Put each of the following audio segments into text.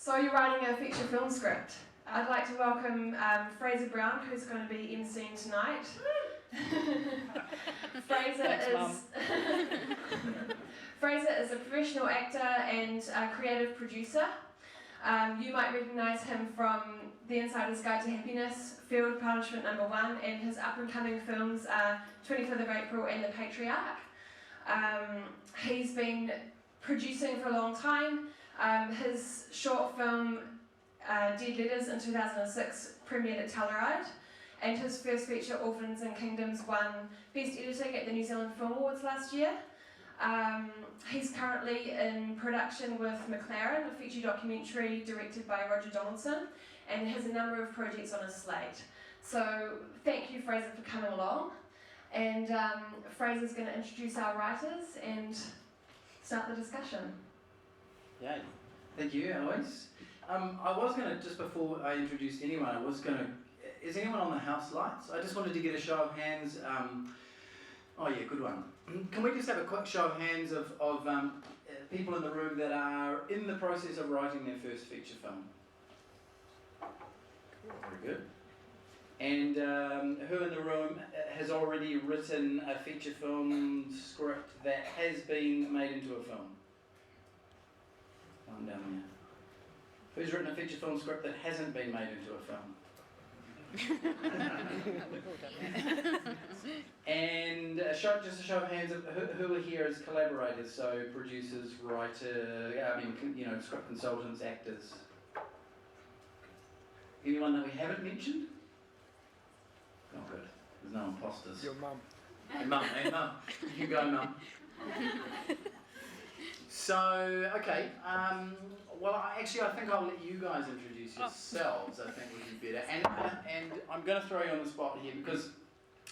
So you're writing a feature film script. I'd like to welcome Fraser Brown, who's going to be emceeing tonight. Fraser is a professional actor and a creative producer. You might recognise him from The Insider's Guide to Happiness, Field Punishment No. 1, and his up-and-coming films are 25th of April and The Patriarch. He's been producing for a long time. His short film Dead Letters in 2006 premiered at Telluride, and his first feature, Orphans and Kingdoms, won Best Editing at the New Zealand Film Awards last year. He's currently in production with McLaren, a feature documentary directed by Roger Donaldson, and has a number of projects on his slate. So thank you, Fraser, for coming along. And Fraser's going to introduce our writers and start the discussion. Yeah, thank you, Eloise. I was going to, just before I introduced anyone, is anyone on the house lights? I just wanted to get a show of hands. Oh yeah, good one. Can we just have a quick show of hands of people in the room that are in the process of writing their first feature film? Very good. And who in the room has already written a feature film script that has been made into a film? One down here. Who's written a feature film script that hasn't been made into a film? And just a show of hands of who are here as collaborators, so producers, writer, script consultants, actors. Anyone that we haven't mentioned? Oh good, there's no imposters. Your mum. Hey mum, you go mum. So, okay, I think I'll let you guys introduce yourselves, I think would be better. And I'm going to throw you on the spot here because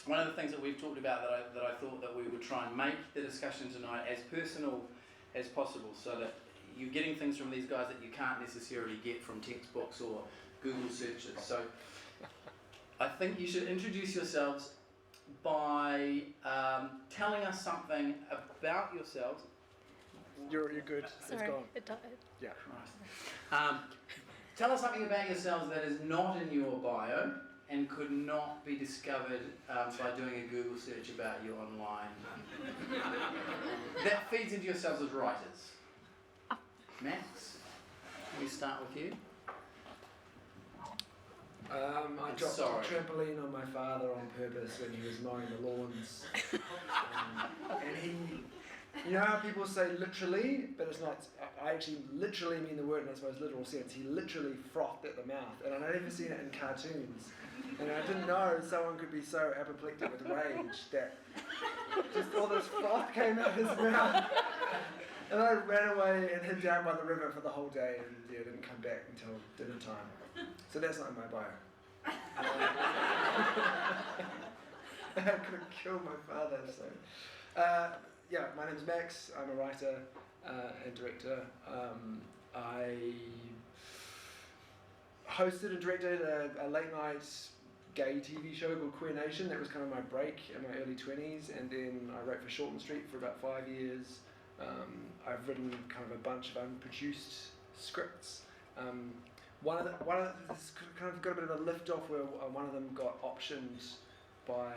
one of the things that we've talked about that I thought that we would try and make the discussion tonight as personal as possible so that you're getting things from these guys that you can't necessarily get from textbooks or Google searches. So I think you should introduce yourselves by telling us something about yourselves. You're good. Sorry, it's gone. it died. Yeah. Right. Tell us something about yourselves that is not in your bio and could not be discovered by doing a Google search about you online. That feeds into yourselves as writers. Max, can we start with you? I dropped a trampoline on my father on purpose when he was mowing the lawns. And he... You know how people say literally, but it's not, I actually literally mean the word in its most literal sense. He literally frothed at the mouth, and I'd never seen it in cartoons. And I didn't know someone could be so apoplectic with rage that just all this froth came out of his mouth. And I ran away and hid down by the river for the whole day and didn't come back until dinner time. So that's not in my bio. I could have killed my father, so... Yeah, my name's Max. I'm a writer and director. I hosted and directed a late night gay TV show called Queer Nation. That was kind of my break in my early 20s, and then I wrote for Shorten Street for about 5 years. I've written kind of a bunch of unproduced scripts. One of this kind of got a bit of a lift off where one of them got optioned by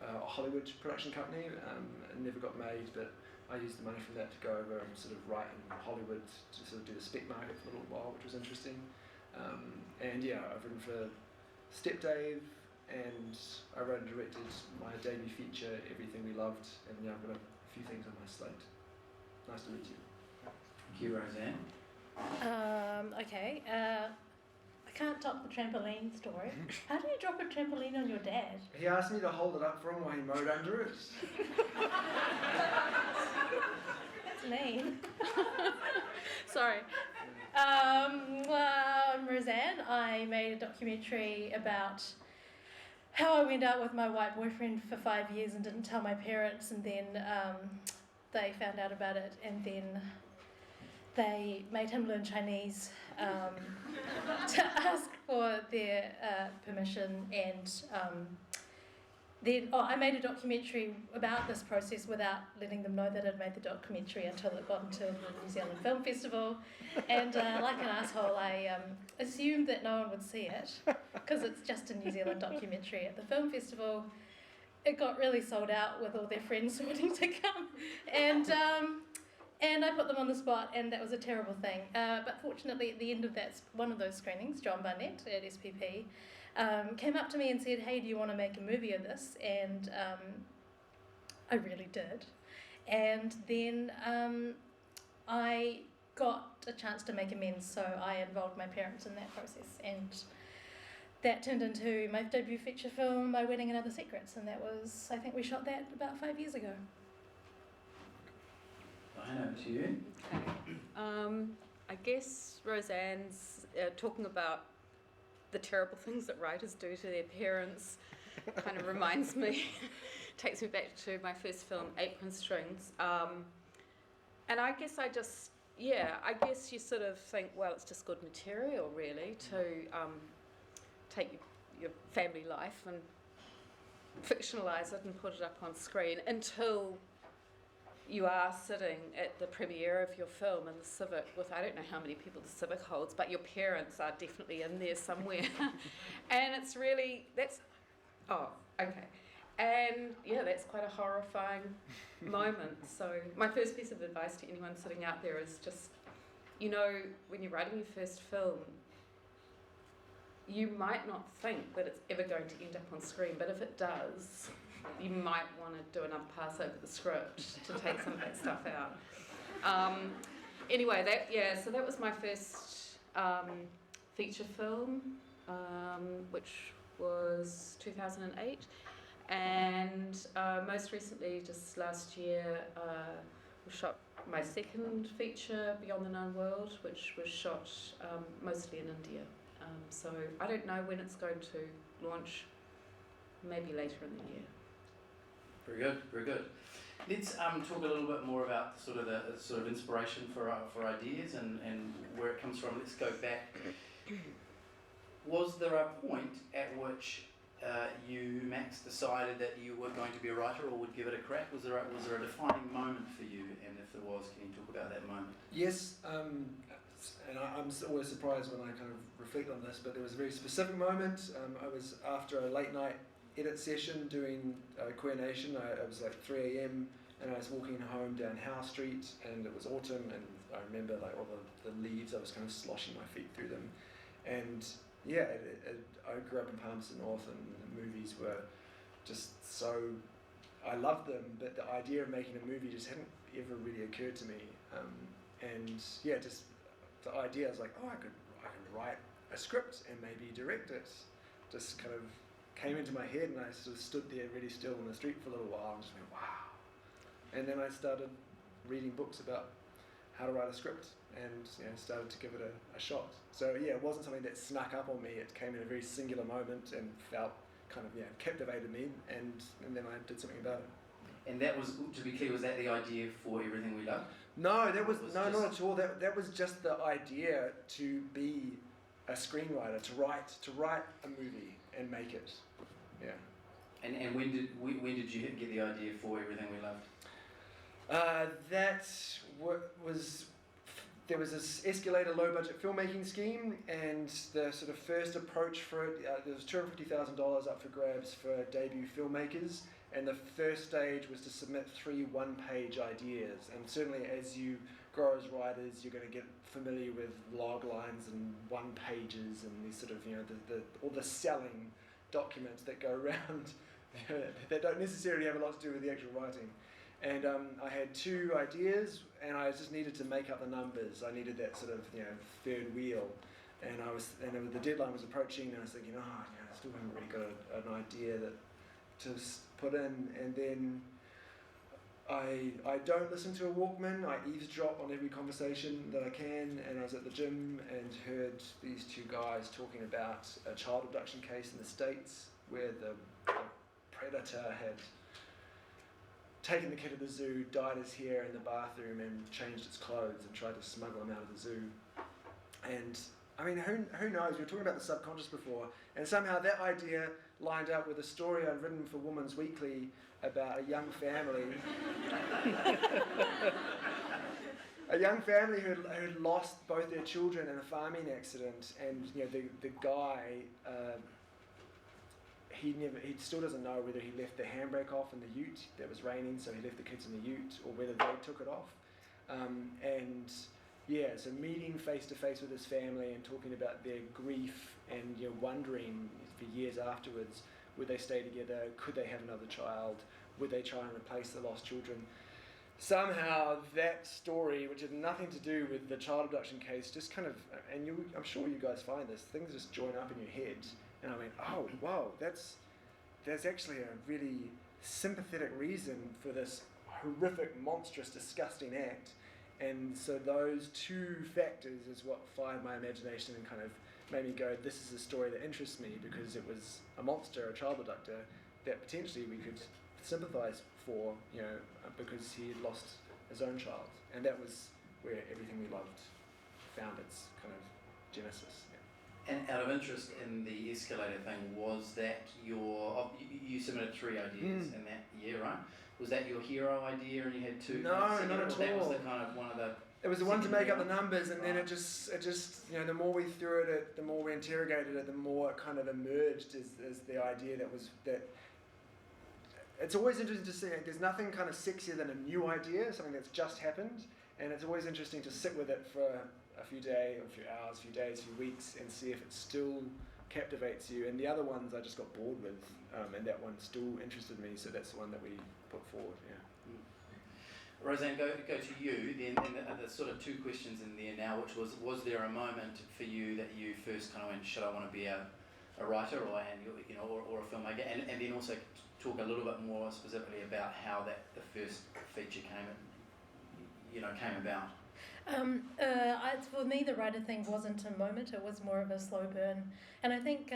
a Hollywood production company. It never got made, but I used the money from that to go over and sort of write in Hollywood to sort of do the spec market for a little while, which was interesting. And yeah, I've written for Step Dave, and I wrote and directed my debut feature, Everything We Loved, and yeah, I've got a few things on my slate. Nice to meet you. Thank you, Roseanne. Okay. I can't top the trampoline story. How do you drop a trampoline on your dad? He asked me to hold it up for him while he mowed under it. That's mean. Sorry. I'm Roseanne. I made a documentary about how I went out with my white boyfriend for 5 years and didn't tell my parents, and then they found out about it, and then they made him learn Chinese to ask for their permission, and then I made a documentary about this process without letting them know that I'd made the documentary until it got into the New Zealand Film Festival. And like an asshole, I assumed that no one would see it because it's just a New Zealand documentary at the film festival. It got really sold out with all their friends wanting to come. And I put them on the spot, and that was a terrible thing. But fortunately, at the end of that, one of those screenings, John Barnett at SPP, came up to me and said, "Hey, do you want to make a movie of this?" And I really did. And then I got a chance to make amends, so I involved my parents in that process. And that turned into my debut feature film, My Wedding and Other Secrets. And that was, I think we shot that about 5 years ago. Diane, over to you. Okay. I guess Roseanne's talking about the terrible things that writers do to their parents kind of reminds me, takes me back to my first film, Apron Strings. And I guess I guess you sort of think, well, it's just good material, really, to take your family life and fictionalise it and put it up on screen until you are sitting at the premiere of your film in the Civic with, I don't know how many people the Civic holds, but your parents are definitely in there somewhere. And it's really, and yeah, that's quite a horrifying moment. So my first piece of advice to anyone sitting out there is just, when you're writing your first film, you might not think that it's ever going to end up on screen, but if it does, you might want to do another pass over the script to take some of that stuff out. Anyway, so that was my first feature film, which was 2008. And most recently, just last year, we shot my second feature, Beyond the Known World, which was shot mostly in India. So I don't know when it's going to launch, maybe later in the year. Very good, very good. Let's talk a little bit more about the sort of inspiration for ideas and where it comes from. Let's go back. Was there a point at which you, Max, decided that you were going to be a writer or would give it a crack? Was there a defining moment for you? And if there was, can you talk about that moment? Yes, and I'm always surprised when I kind of reflect on this, but there was a very specific moment. I was after a late night edit session doing Queer Nation. It was like 3 a.m. and I was walking home down Howe Street, and it was autumn, and I remember like all the leaves, I was kind of sloshing my feet through them. And yeah, I grew up in Palmerston North, and the movies were just so, I loved them, but the idea of making a movie just hadn't ever really occurred to me. And yeah, just the idea, I was like, oh, I could write a script and maybe direct it. Just kind of came into my head, and I sort of stood there really still in the street for a little while and just went, wow. And then I started reading books about how to write a script and started to give it a shot. So yeah, it wasn't something that snuck up on me. It came in a very singular moment and felt kind of captivated me, and then I did something about it. And that was, to be clear, was that the idea for Everything We Love? No, that was not at all. That was just the idea to be a screenwriter, to write a movie and make it. Yeah. And when did you get the idea for Everything We Loved? There was this escalator low budget filmmaking scheme, and the sort of first approach for it, there was $250,000 up for grabs for debut filmmakers, and the first stage was to submit 3 one-page ideas. And certainly as you grow as writers, you're going to get familiar with log lines and one-pages and these sort of, all the selling documents that go around that don't necessarily have a lot to do with the actual writing. And I had 2 ideas, and I just needed to make up the numbers. I needed that sort of third wheel, and the deadline was approaching, and I was thinking, I still haven't really got an idea to put in. And then I don't listen to a Walkman. I eavesdrop on every conversation that I can, and I was at the gym and heard these 2 guys talking about a child abduction case in the States where the predator had taken the kid to the zoo, dyed his hair in the bathroom and changed its clothes and tried to smuggle him out of the zoo. And I mean, who knows? We were talking about the subconscious before, and somehow that idea lined up with a story I'd written for Woman's Weekly about a young family. A young family who had lost both their children in a farming accident, and the guy, he still doesn't know whether he left the handbrake off in the ute that was raining, so he left the kids in the ute, or whether they took it off. So meeting face to face with his family and talking about their grief, and wondering for years afterwards, would they stay together? Could they have another child? Would they try and replace the lost children? Somehow that story, which had nothing to do with the child abduction case, just kind of, and I'm sure you guys find this, things just join up in your head. And I went, oh, wow, there's actually a really sympathetic reason for this horrific, monstrous, disgusting act. And so those two factors is what fired my imagination and kind of made me go, this is a story that interests me, because it was a monster, a child abductor, that potentially we could sympathise for, because he had lost his own child. And that was where Everything We Loved found its kind of genesis. Yeah. And out of interest in the escalator thing, was that you submitted 3 ideas in that year, right? Was that your hero idea, and you had 2? No, not at all. That was the kind of one of the. It was the one to make up the numbers, and then it just the more we threw at it, the more we interrogated it, the more it kind of emerged as the idea that. It's always interesting to see. There's nothing kind of sexier than a new idea, something that's just happened, and it's always interesting to sit with it for a few days, a few hours, a few days, a few weeks, and see if it still captivates you. And the other ones I just got bored with, and that one still interested me, so that's the one that we put forward. Yeah. Roseanne, go to you then, and the sort of 2 questions in there now, which was there a moment for you that you first kind of went, should I want to be a writer or a filmmaker, and then also talk a little bit more specifically about how the first feature came about. For me, the writer thing wasn't a moment, it was more of a slow burn. And I think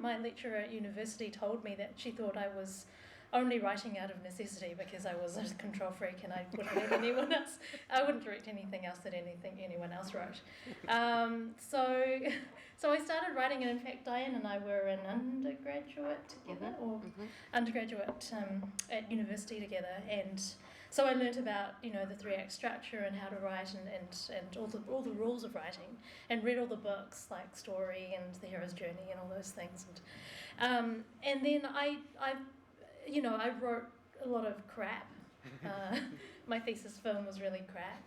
my lecturer at university told me that she thought I was only writing out of necessity because I was a control freak and I wouldn't let anyone else, I wouldn't direct anything else that anyone else wrote. So I started writing, and in fact Diane and I were an undergraduate together, undergraduate at university together, and so I learnt about the 3-act structure and how to write and all the rules of writing, and read all the books like Story and The Hero's Journey and all those things, and then I wrote a lot of crap. My thesis film was really crap.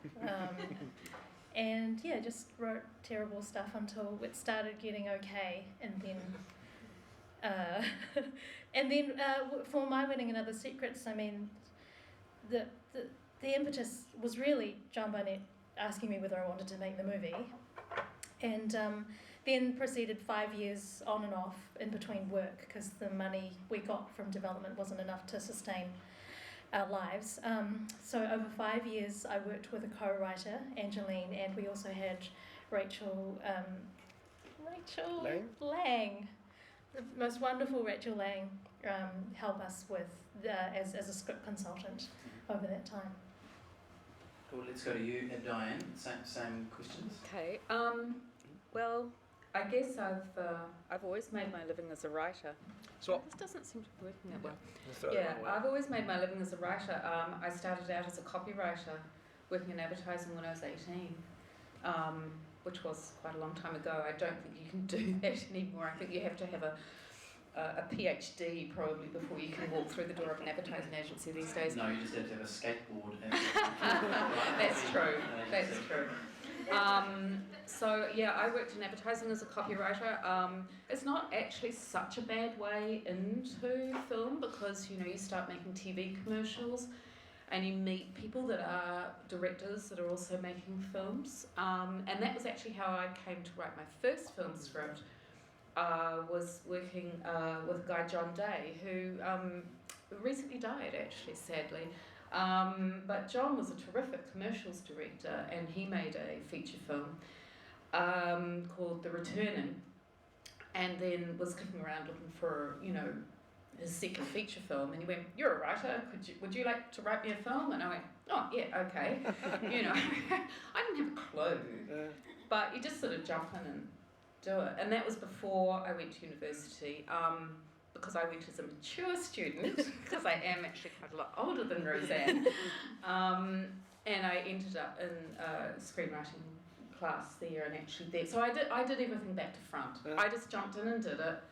And just wrote terrible stuff until it started getting okay, and then for My Wedding and Other Secrets, I mean, the impetus was really John Barnett asking me whether I wanted to make the movie, and then proceeded 5 years on and off in between work, because the money we got from development wasn't enough to sustain our lives. So over 5 years I worked with a co-writer, Angeline, and we also had Rachel Liang, the most wonderful Rachel Liang, help us with as a script consultant over that time. Cool, let's go to you, Diane. Same questions. Okay. Well, I guess I've always made my living as a writer. So this doesn't seem to be working that well. Yeah, I've always made my living as a writer. I started out as a copywriter, working in advertising when I was 18, which was quite a long time ago. I don't think you can do that anymore. I think you have to have a PhD probably before you can walk through the door of an advertising agency these days. No, you just have to have a skateboard. That's true. That's true. So yeah, I worked in advertising as a copywriter. It's not actually such a bad way into film, because you start making TV commercials and you meet people that are directors that are also making films. And that was actually how I came to write my first film script. Was working with a guy, John Day, who recently died actually, sadly. But John was a terrific commercials director, and he made a feature film called The Returning, and then was kicking around looking for, his second feature film, and he went, "You're a writer, would you like to write me a film?" And I went, "Oh, yeah, okay." I didn't have a clue, but you just sort of jump in do it. And that was before I went to university, because I went as a mature student, because I am actually quite a lot older than Roseanne, and I ended up in a screenwriting class there, and actually there. So I did everything back to front. I just jumped in and did it.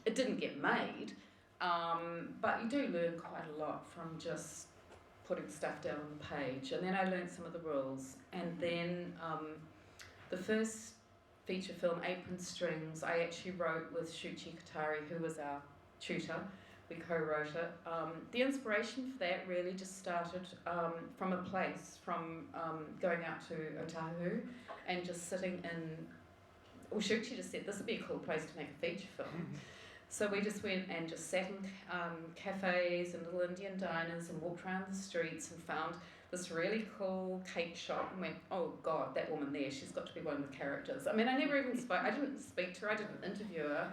It didn't get made, but you do learn quite a lot from just putting stuff down on the page. And then I learned some of the rules, and then the first feature film, Apron Strings, I actually wrote with Shuchi Katari, who was our tutor. We co-wrote it. The inspiration for that really just started from a place, from going out to Otahu and just sitting in, well, Shuchi just said this would be a cool place to make a feature film. So we just went and just sat in cafes and little Indian diners and walked around the streets and found this really cool cake shop and went, oh God, that woman there, she's got to be one of the characters. I mean, I never even spoke, I didn't speak to her, I didn't interview her,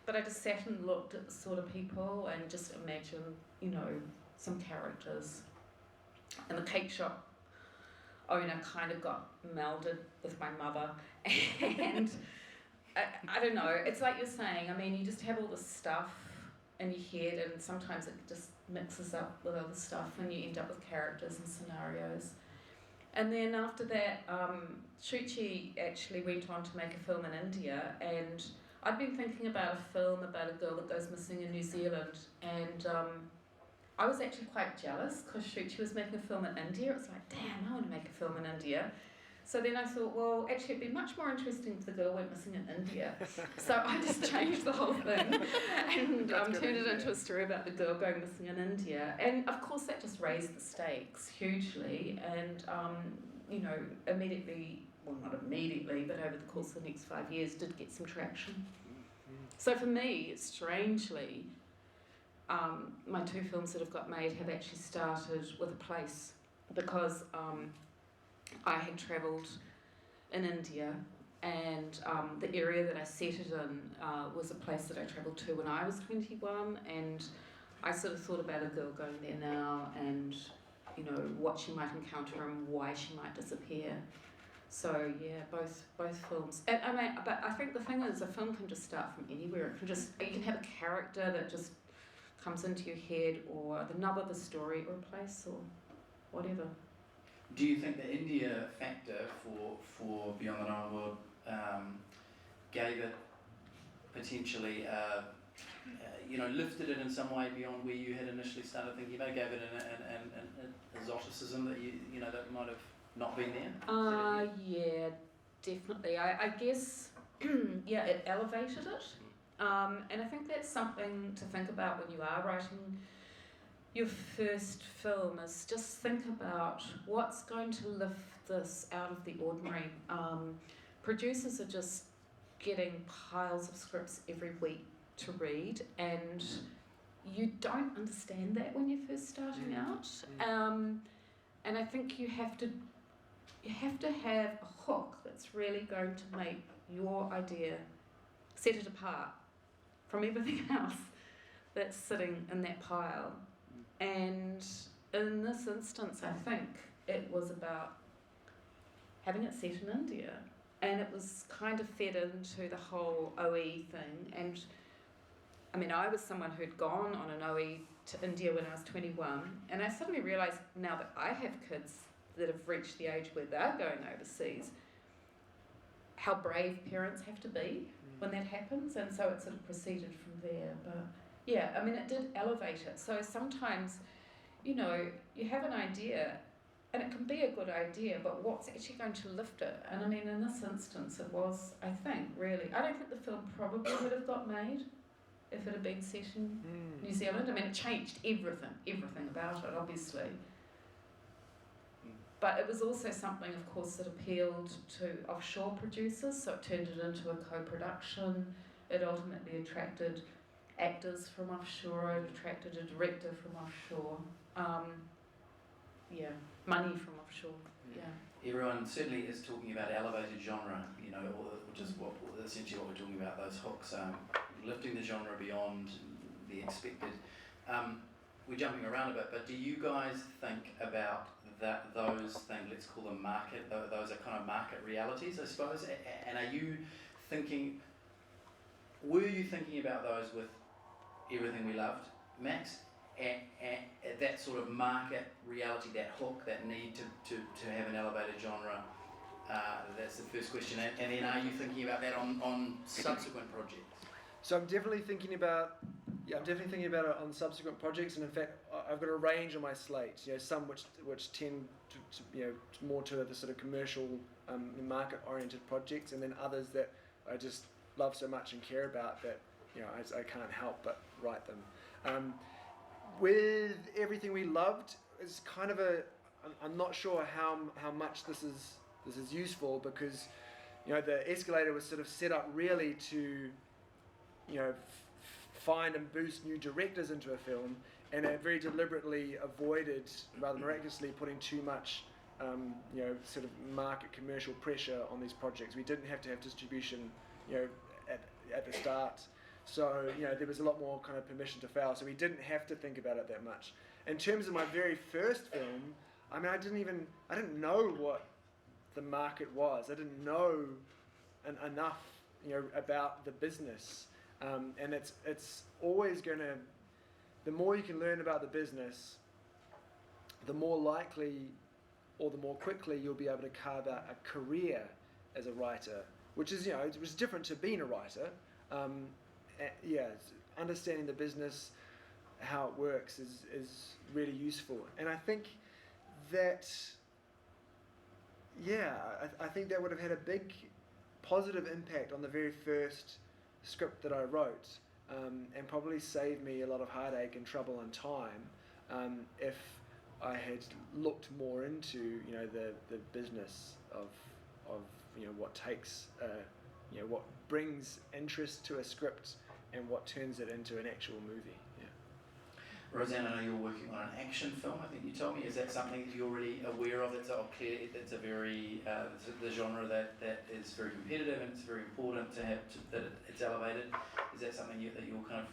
but I just sat and looked at the sort of people and just imagined, you know, some characters. And the cake shop owner kind of got melded with my mother, and I don't know, it's like you're saying, I mean, you just have all this stuff in your head, and sometimes it just mixes up with other stuff and you end up with characters and scenarios. And then after that, Shuchi actually went on to make a film in India, and I'd been thinking about a film about a girl that goes missing in New Zealand, and I was actually quite jealous because Shuchi was making a film in India. It was like, damn, I want to make a film in India. So then I thought, well, actually it'd be much more interesting if the girl went missing in India. So I just changed the whole thing and turned it into a story about the girl going missing in India. And of course that just raised the stakes hugely, and you know, immediately, well, not immediately, but over the course of the next 5 years did get some traction. So for me, strangely, my two films that have got made have actually started with a place, because I had travelled in India, and the area that I set it in was a place that I travelled to when I was 21, and I sort of thought about a girl going there now, and you know, what she might encounter and why she might disappear. So yeah, both films. And I mean, but I think the thing is, a film can just start from anywhere. It can just, you can have a character that just comes into your head, or the nub of the story, or a place, or whatever. Do you think the India factor for Beyond the Known World gave it potentially, you know, lifted it in some way beyond where you had initially started thinking about it, gave it an exoticism that you know, that might have not been there? Yeah, definitely. I guess, yeah, it elevated it. And I think that's something to think about when you are writing your first film, is just think about what's going to lift this out of the ordinary. Producers are just getting piles of scripts every week to read, and you don't understand that when you're first starting out. And I think you have to have a hook that's really going to make your idea, set it apart from everything else that's sitting in that pile. And in this instance, I think it was about having it set in India, and it was kind of fed into the whole OE thing. And I mean, I was someone who'd gone on an OE to India when I was 21, and I suddenly realised now that I have kids that have reached the age where they're going overseas, how brave parents have to be when that happens, and so it sort of proceeded from there. But yeah, I mean, it did elevate it. So sometimes, you know, you have an idea, and it can be a good idea, but what's actually going to lift it? And I mean, in this instance, it was, I think, really, I don't think the film probably would have got made if it had been set in New Zealand. I mean, it changed everything about it, obviously. But it was also something, of course, that appealed to offshore producers, so it turned it into a co-production. It ultimately attracted actors from offshore, it attracted a director from offshore. Yeah, money from offshore, yeah. Everyone certainly is talking about elevated genre, you know, which is essentially what we're talking about, those hooks, lifting the genre beyond the expected. We're jumping around a bit, but do you guys think about those things, let's call them market, those are kind of market realities, I suppose, and are you thinking, were you thinking about those with Everything We Loved, Max? And that sort of market reality, that hook, that need to have an elevated genre? That's the first question. And then are you thinking about that on subsequent projects? So I'm definitely thinking about it on subsequent projects, and in fact, I've got a range on my slate. Some which tend to more to the sort of commercial, market-oriented projects, and then others that I just love so much and care about that I can't help but write them. With Everything We Loved, it's kind of I'm not sure how much this is useful, because the escalator was sort of set up really to find and boost new directors into a film, and it very deliberately avoided, rather miraculously, putting too much sort of market commercial pressure on these projects. We didn't have to have distribution at the start, so there was a lot more kind of permission to fail, so we didn't have to think about it that much. In terms of my very first film, I mean, I didn't know what the market was. I didn't know enough about the business, and it's always going to, the more you can learn about the business, the more likely or the more quickly you'll be able to carve out a career as a writer, which is it was different to being a writer. Understanding the business, how it works is really useful, and I think that I think that would have had a big positive impact on the very first script that I wrote, and probably saved me a lot of heartache and trouble and time if I had looked more into the business of what takes what brings interest to a script and what turns it into an actual movie. Roseanne, I know you're working on an action film, I think you told me. Is that something that you're already aware of? It's a very, the genre that is very competitive, and it's very important to have, that it's elevated. Is that something that you're kind of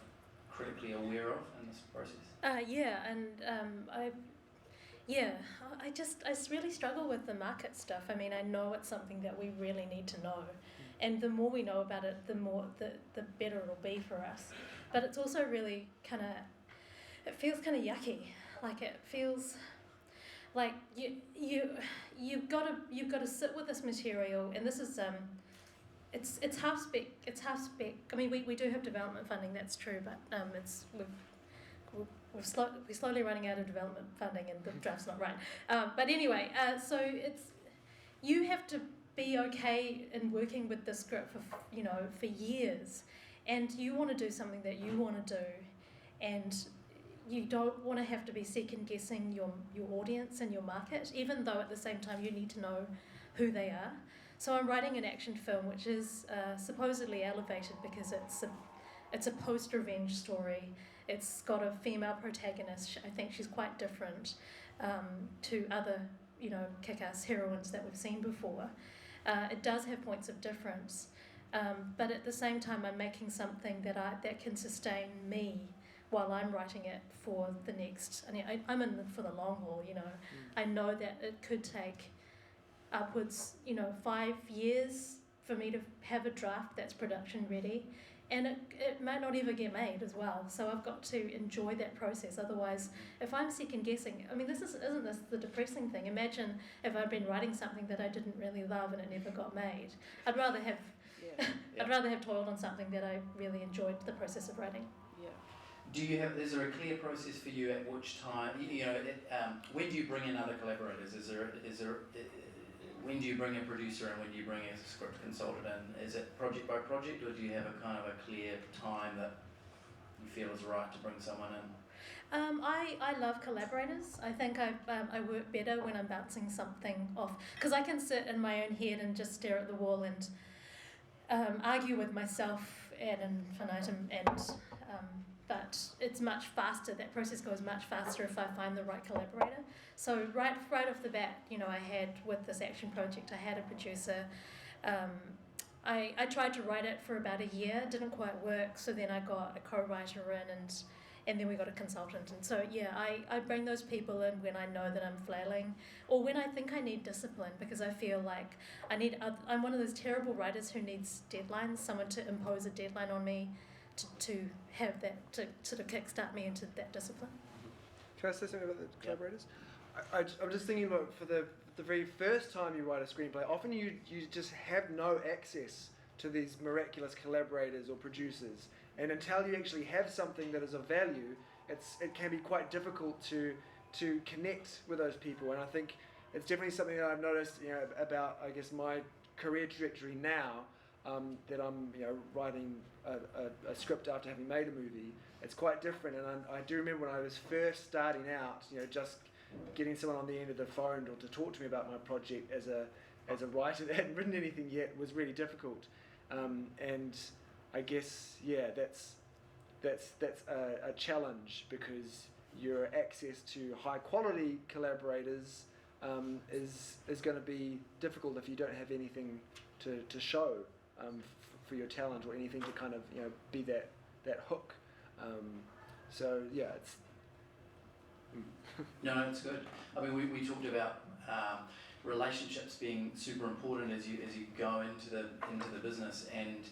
critically aware of in this process? I really struggle with the market stuff. I mean, I know it's something that we really need to know, and the more we know about it, the better it'll be for us. But it's also really it feels kind of yucky. Like, it feels like you've got to sit with this material, and this is it's half spec. I mean, we do have development funding, that's true, but we're slowly running out of development funding, and the draft's not right. But anyway, so you have to be okay in working with the script for years, and you want to do something that you want to do, and you don't want to have to be second guessing your audience and your market, even though at the same time you need to know who they are. So I'm writing an action film which is supposedly elevated because it's a post-revenge story. It's got a female protagonist. I think she's quite different to other kick-ass heroines that we've seen before. It does have points of difference, but at the same time I'm making something that can sustain me while I'm writing it for the next. I mean, I'm in for the long haul. I know that it could take upwards 5 years for me to have a draft that's production ready, and it might not ever get made as well. So I've got to enjoy that process. Otherwise, if I'm second guessing, I mean, isn't this the depressing thing? Imagine if I'd been writing something that I didn't really love and it never got made. I'd rather have I'd rather have toiled on something that I really enjoyed the process of writing. Is there a clear process for you at which time, when do you bring in other collaborators? When do you bring a producer and when do you bring a script consultant in? Is it project by project, or do you have a kind of a clear time that you feel is right to bring someone in? I love collaborators. I think I work better when I'm bouncing something off, because I can sit in my own head and just stare at the wall and argue with myself ad infinitum, but it's much faster. That process goes much faster if I find the right collaborator. So right off the bat, I had, with this action project, I had a producer. I tried to write it for about a year, didn't quite work, so then I got a co-writer in, and then we got a consultant. And so, yeah, I bring those people in when I know that I'm flailing, or when I think I need discipline, because I feel like I'm one of those terrible writers who needs deadlines, someone to impose a deadline on me to have that, to sort of kickstart me into that discipline. Can I say something about the collaborators? I'm just thinking about for the very first time you write a screenplay, often you just have no access to these miraculous collaborators or producers. And until you actually have something that is of value, it can be quite difficult to connect with those people. And I think it's definitely something that I've noticed, about, I guess, my career trajectory now, that I'm, writing a script after having made a movie. It's quite different. And I do remember when I was first starting out, just getting someone on the end of the phone or to talk to me about my project as a writer that hadn't written anything yet was really difficult. And I guess, that's a challenge, because your access to high quality collaborators is going to be difficult if you don't have anything to show for your talent, or anything to kind of be that hook. So yeah, it's. No, it's good. I mean, we talked about relationships being super important as you go into the business. And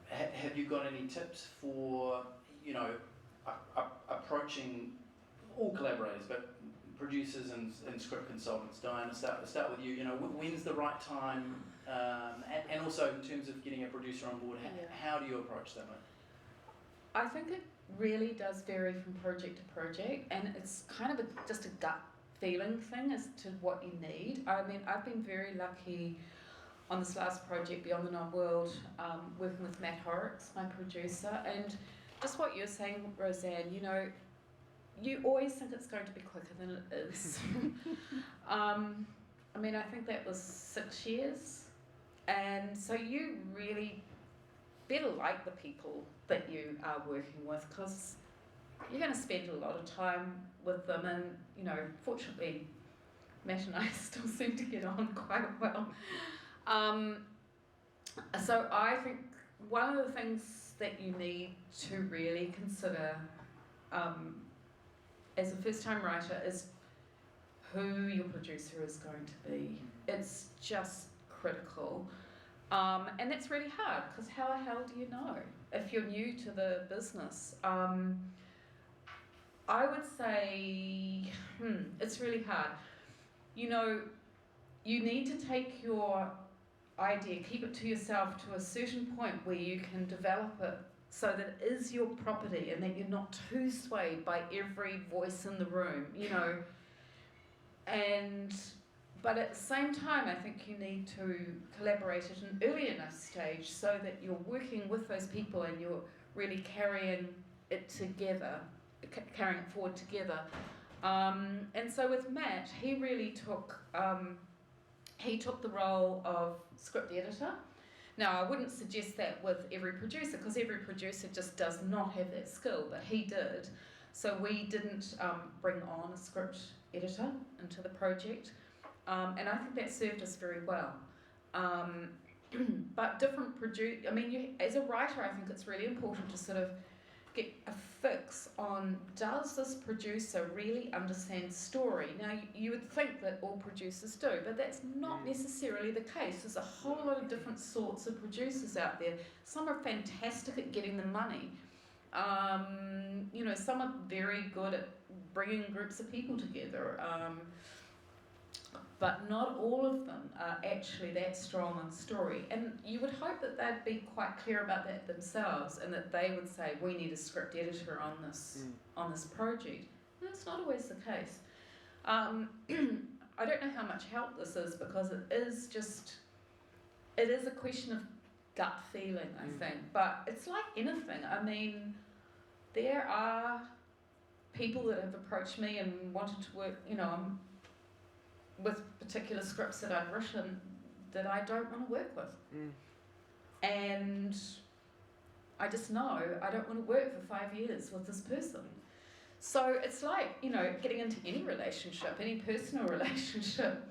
have you got any tips for approaching all collaborators, but producers and script consultants? Diane, I'll start with you. When's the right time, and also in terms of getting a producer on board, how do you approach that? I think it really does vary from project to project, and it's kind of just a gut feeling thing as to what you need. I mean, I've been very lucky on this last project, Beyond the Knob World, working with Matt Horrocks, my producer, and just what you're saying, Roseanne, you always think it's going to be quicker than it is. I mean, I think that was 6 years, and so you really better like the people that you are working with, because you're going to spend a lot of time with them, and fortunately Matt and I still seem to get on quite well. So I think one of the things that you need to really consider as a first-time writer is who your producer is going to be. It's just critical. And that's really hard, because how the hell do you know if you're new to the business? I would say it's really hard. You need to take your idea, keep it to yourself to a certain point where you can develop it so that it is your property, and that you're not too swayed by every voice in the room, But at the same time, I think you need to collaborate at an early enough stage so that you're working with those people and you're really carrying it forward together. And so with Matt, he really took the role of script editor. Now, I wouldn't suggest that with every producer, because every producer just does not have that skill, but he did. So we didn't bring on a script editor into the project. And I think that served us very well. But different as a writer, I think it's really important to sort of get a fix on, does this producer really understand story? Now, you would think that all producers do, but that's not necessarily the case. There's a whole lot of different sorts of producers out there. Some are fantastic at getting the money. Some are very good at bringing groups of people together. But not all of them are actually that strong on story. And you would hope that they'd be quite clear about that themselves, and that they would say, we need a script editor on this project. And that's not always the case. I don't know how much help this is, because it is a question of gut feeling, I think. But it's like anything. I mean, there are people that have approached me and wanted to work, with particular scripts that I've written that I don't want to work with. And I just know I don't want to work for 5 years with this person. So it's like, getting into any relationship, any personal relationship,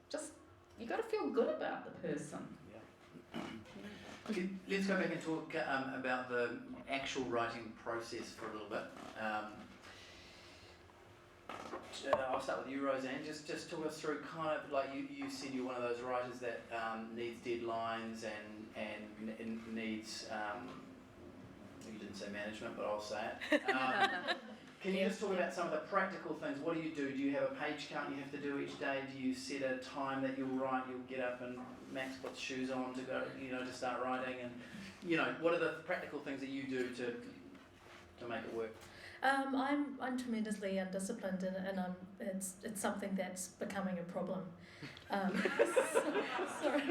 just, you got to feel good about the person. Let's go back and talk about the actual writing process for a little bit. I'll start with you, Roseanne. Just talk us through kind of like you said you're one of those writers that needs deadlines and needs you didn't say management, but I'll say it. Can you just talk about some of the practical things? What do? Do you have a page count you have to do each day? Do you set a time that you'll write? You'll get up and Max puts shoes on to go, to start writing, and what are the practical things that you do to make it work? I'm tremendously undisciplined, and it's something that's becoming a problem. Sorry.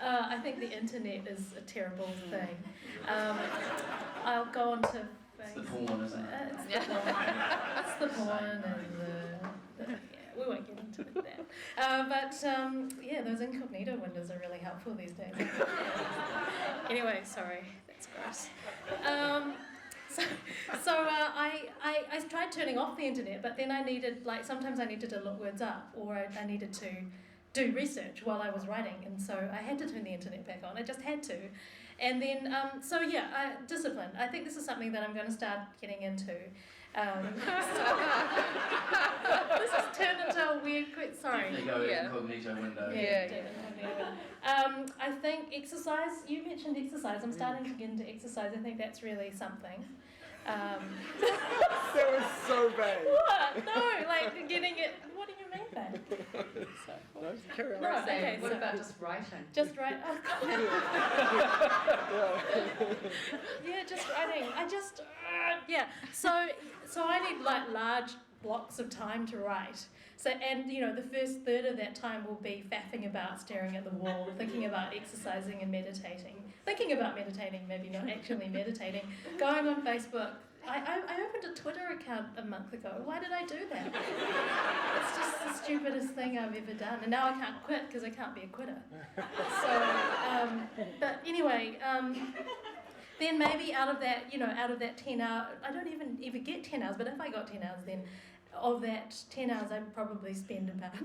I think the internet is a terrible thing. I'll go on to It's the porn, isn't it? It's the porn and the we won't get into that. But those incognito windows are really helpful these days. Anyway, sorry, that's gross. I tried turning off the internet, but then I needed, sometimes I needed to look words up, or I needed to do research while I was writing, and so I had to turn the internet back on. I just had to. And then, discipline. I think this is something that I'm going to start getting into. This has turned into a weird sorry. Definitely go incognito window. I think exercise, you mentioned exercise. I'm starting to get into exercise. I think that's really something. That was so bad. What? No, getting it. What do you mean then? No, carry on. Right, okay, What so about just writing? just write. Oh, God. Yeah, just writing. So I need large blocks of time to write. So the first third of that time will be faffing about, staring at the wall, thinking about exercising and meditating. Thinking about meditating, maybe not actually meditating. Going on Facebook. I opened a Twitter account a month ago. Why did I do that? It's just the stupidest thing I've ever done. And now I can't quit because I can't be a quitter. So, but anyway, then maybe out of that 10 hours, I don't even get 10 hours, but if I got 10 hours, then of that 10 hours, I probably spend about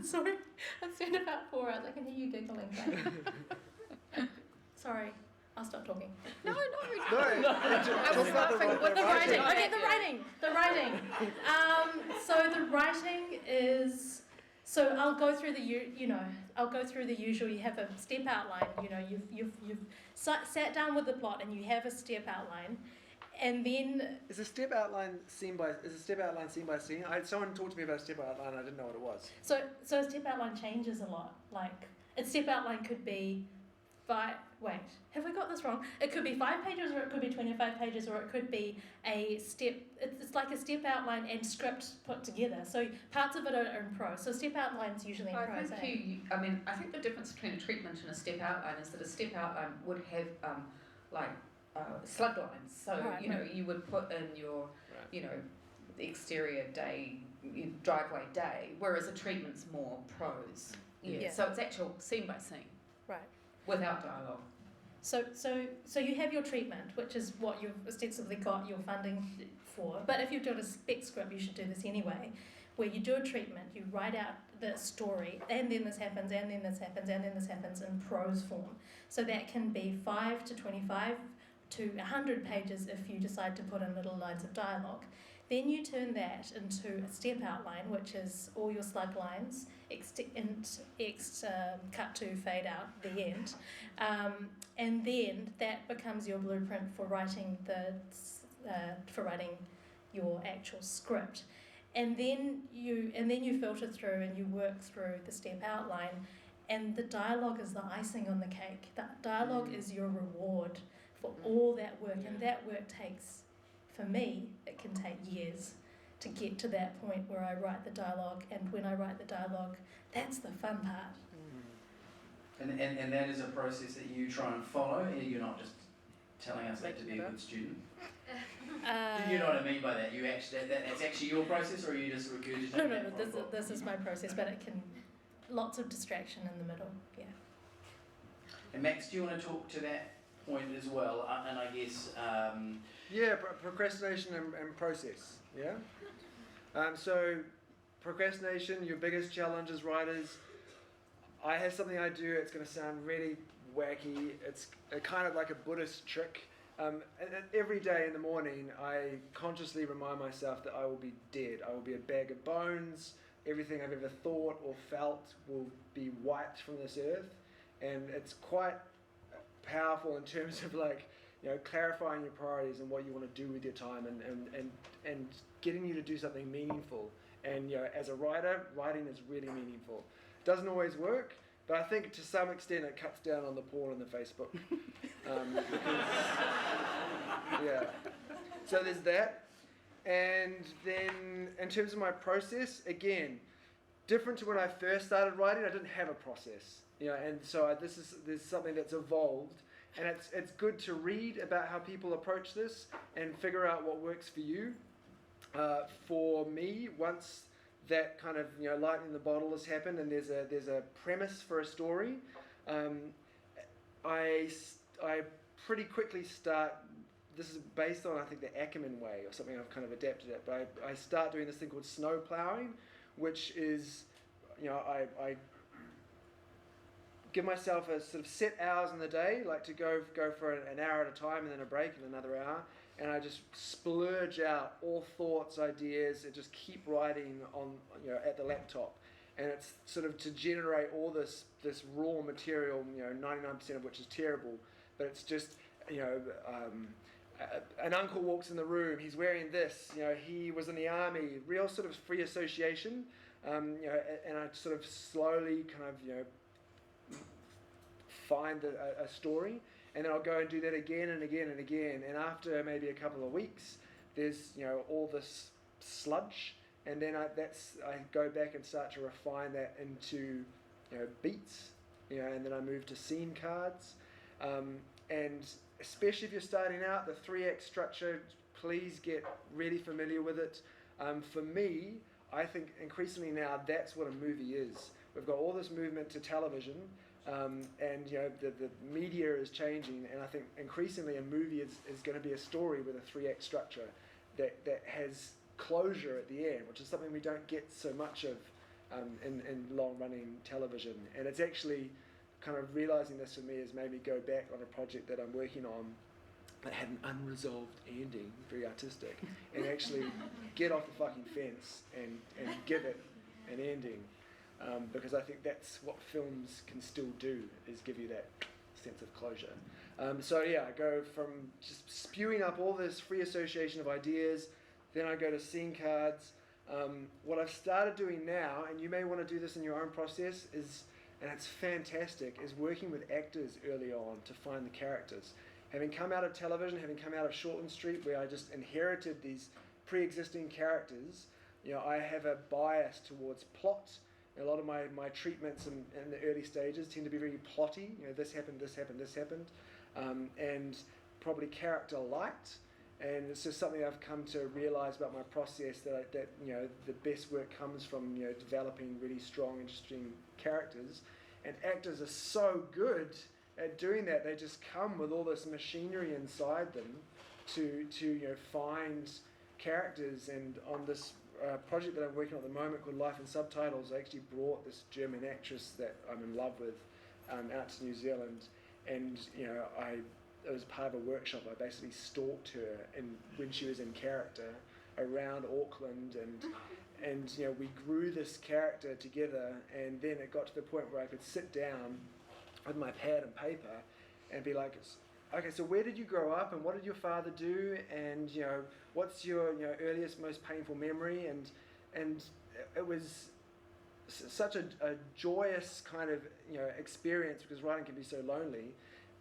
4 hours. I can hear you giggling. Sorry, I'll stop talking. No. I was laughing with The writing. Okay, Yeah. the writing. So the writing is. So I'll go through the usual. You have a step outline. You've sat down with the plot and you have a step outline, and then Is a step outline seen by scene? Someone talked to me about a step outline. I didn't know what it was. so a step outline changes a lot. Like a step outline could be have I got this wrong? It could be 5 pages, or it could be 25 pages, or it could be a step. It's like a step outline and script put together. So parts of it are in prose. So step outlines usually in prose. I think the difference between a treatment and a step outline is that a step outline would have slug lines. So you would put in your the exterior day, driveway day, whereas a treatment's more prose. Yeah. So it's actual scene by scene. Right. Without dialogue. So you have your treatment, which is what you've ostensibly got your funding for. But if you're doing a spec script, you should do this anyway, where you do a treatment, you write out the story, and then this happens, and then this happens, and then this happens in prose form. So that can be 5 to 25 to 100 pages if you decide to put in little lines of dialogue. Then you turn that into a step outline, which is all your slug lines, cut to, fade out, the end, and then that becomes your blueprint for writing your actual script, and then you filter through and you work through the step outline, and the dialogue is the icing on the cake. That dialogue is your reward for all that work, and that work takes. For me, it can take years to get to that point where I write the dialogue, and when I write the dialogue, that's the fun part. And that is a process that you try and follow. You're not just telling us that to be a good student. You know what I mean by that? You actually that's actually your process, or are you just regurgitating? No. This is my process, but it can lots of distraction in the middle. Yeah. And Max, do you want to talk to that point as well? And I guess. Procrastination and process. Yeah. So procrastination, your biggest challenge as writers. I have something I do. It's going to sound really wacky. It's kind of like a Buddhist trick. And every day in the morning, I consciously remind myself that I will be dead. I will be a bag of bones. Everything I've ever thought or felt will be wiped from this earth. And it's quite powerful in terms of like, clarifying your priorities and what you want to do with your time and getting you to do something meaningful. And as a writer, writing is really meaningful. It doesn't always work, but I think to some extent it cuts down on the porn and the Facebook. So there's that. And then in terms of my process, again, different to when I first started writing, I didn't have a process. And so there's something that's evolved. And it's good to read about how people approach this and figure out what works for you. For me, once that kind of lightning in the bottle has happened and there's a premise for a story, I pretty quickly start. This is based on, I think, the Ackerman way or something I've kind of adapted it. But I start doing this thing called snow plowing, which is, I give myself a sort of set hours in the day, like to go for an hour at a time and then a break and another hour. And I just splurge out all thoughts, ideas, and just keep writing on, at the laptop. And it's sort of to generate all this raw material, 99% of which is terrible. But it's just, an uncle walks in the room, he's wearing this, he was in the army, real sort of free association, and I sort of slowly kind of, find a story, and then I'll go and do that again and again and again, and after maybe a couple of weeks, there's, all this sludge, and then I go back and start to refine that into, beats, and then I move to scene cards, and especially if you're starting out, the 3-act structure, please get really familiar with it. For me, I think increasingly now that's what a movie is. We've got all this movement to television, and the media is changing, and I think increasingly a movie is going to be a story with a 3-act structure that has closure at the end, which is something we don't get so much of in long-running television. And it's actually kind of realizing this for me has made me go back on a project that I'm working on that had an unresolved ending, very artistic, and actually get off the fucking fence and give it an ending, because I think that's what films can still do, is give you that sense of closure. I go from just spewing up all this free association of ideas, then I go to scene cards. What I've started doing now, and you may want to do this in your own process, and it's fantastic, is working with actors early on to find the characters. Having come out of television, having come out of Shortland Street, where I just inherited these pre-existing characters, I have a bias towards plot. A lot of my treatments in the early stages tend to be very plotty. This happened, this happened, this happened, and probably character light. And it's just something I've come to realize about my process, that the best work comes from developing really strong, interesting characters. And actors are so good at doing that. They just come with all this machinery inside them to find characters. And on this project that I'm working on at the moment called Life in Subtitles, I actually brought this German actress that I'm in love with out to New Zealand, and it was part of a workshop. I basically stalked her when she was in character around Auckland, and we grew this character together, and then it got to the point where I could sit down with my pad and paper and be like, okay, so where did you grow up, and what did your father do, and what's your earliest, most painful memory, and it was such a joyous kind of experience, because writing can be so lonely,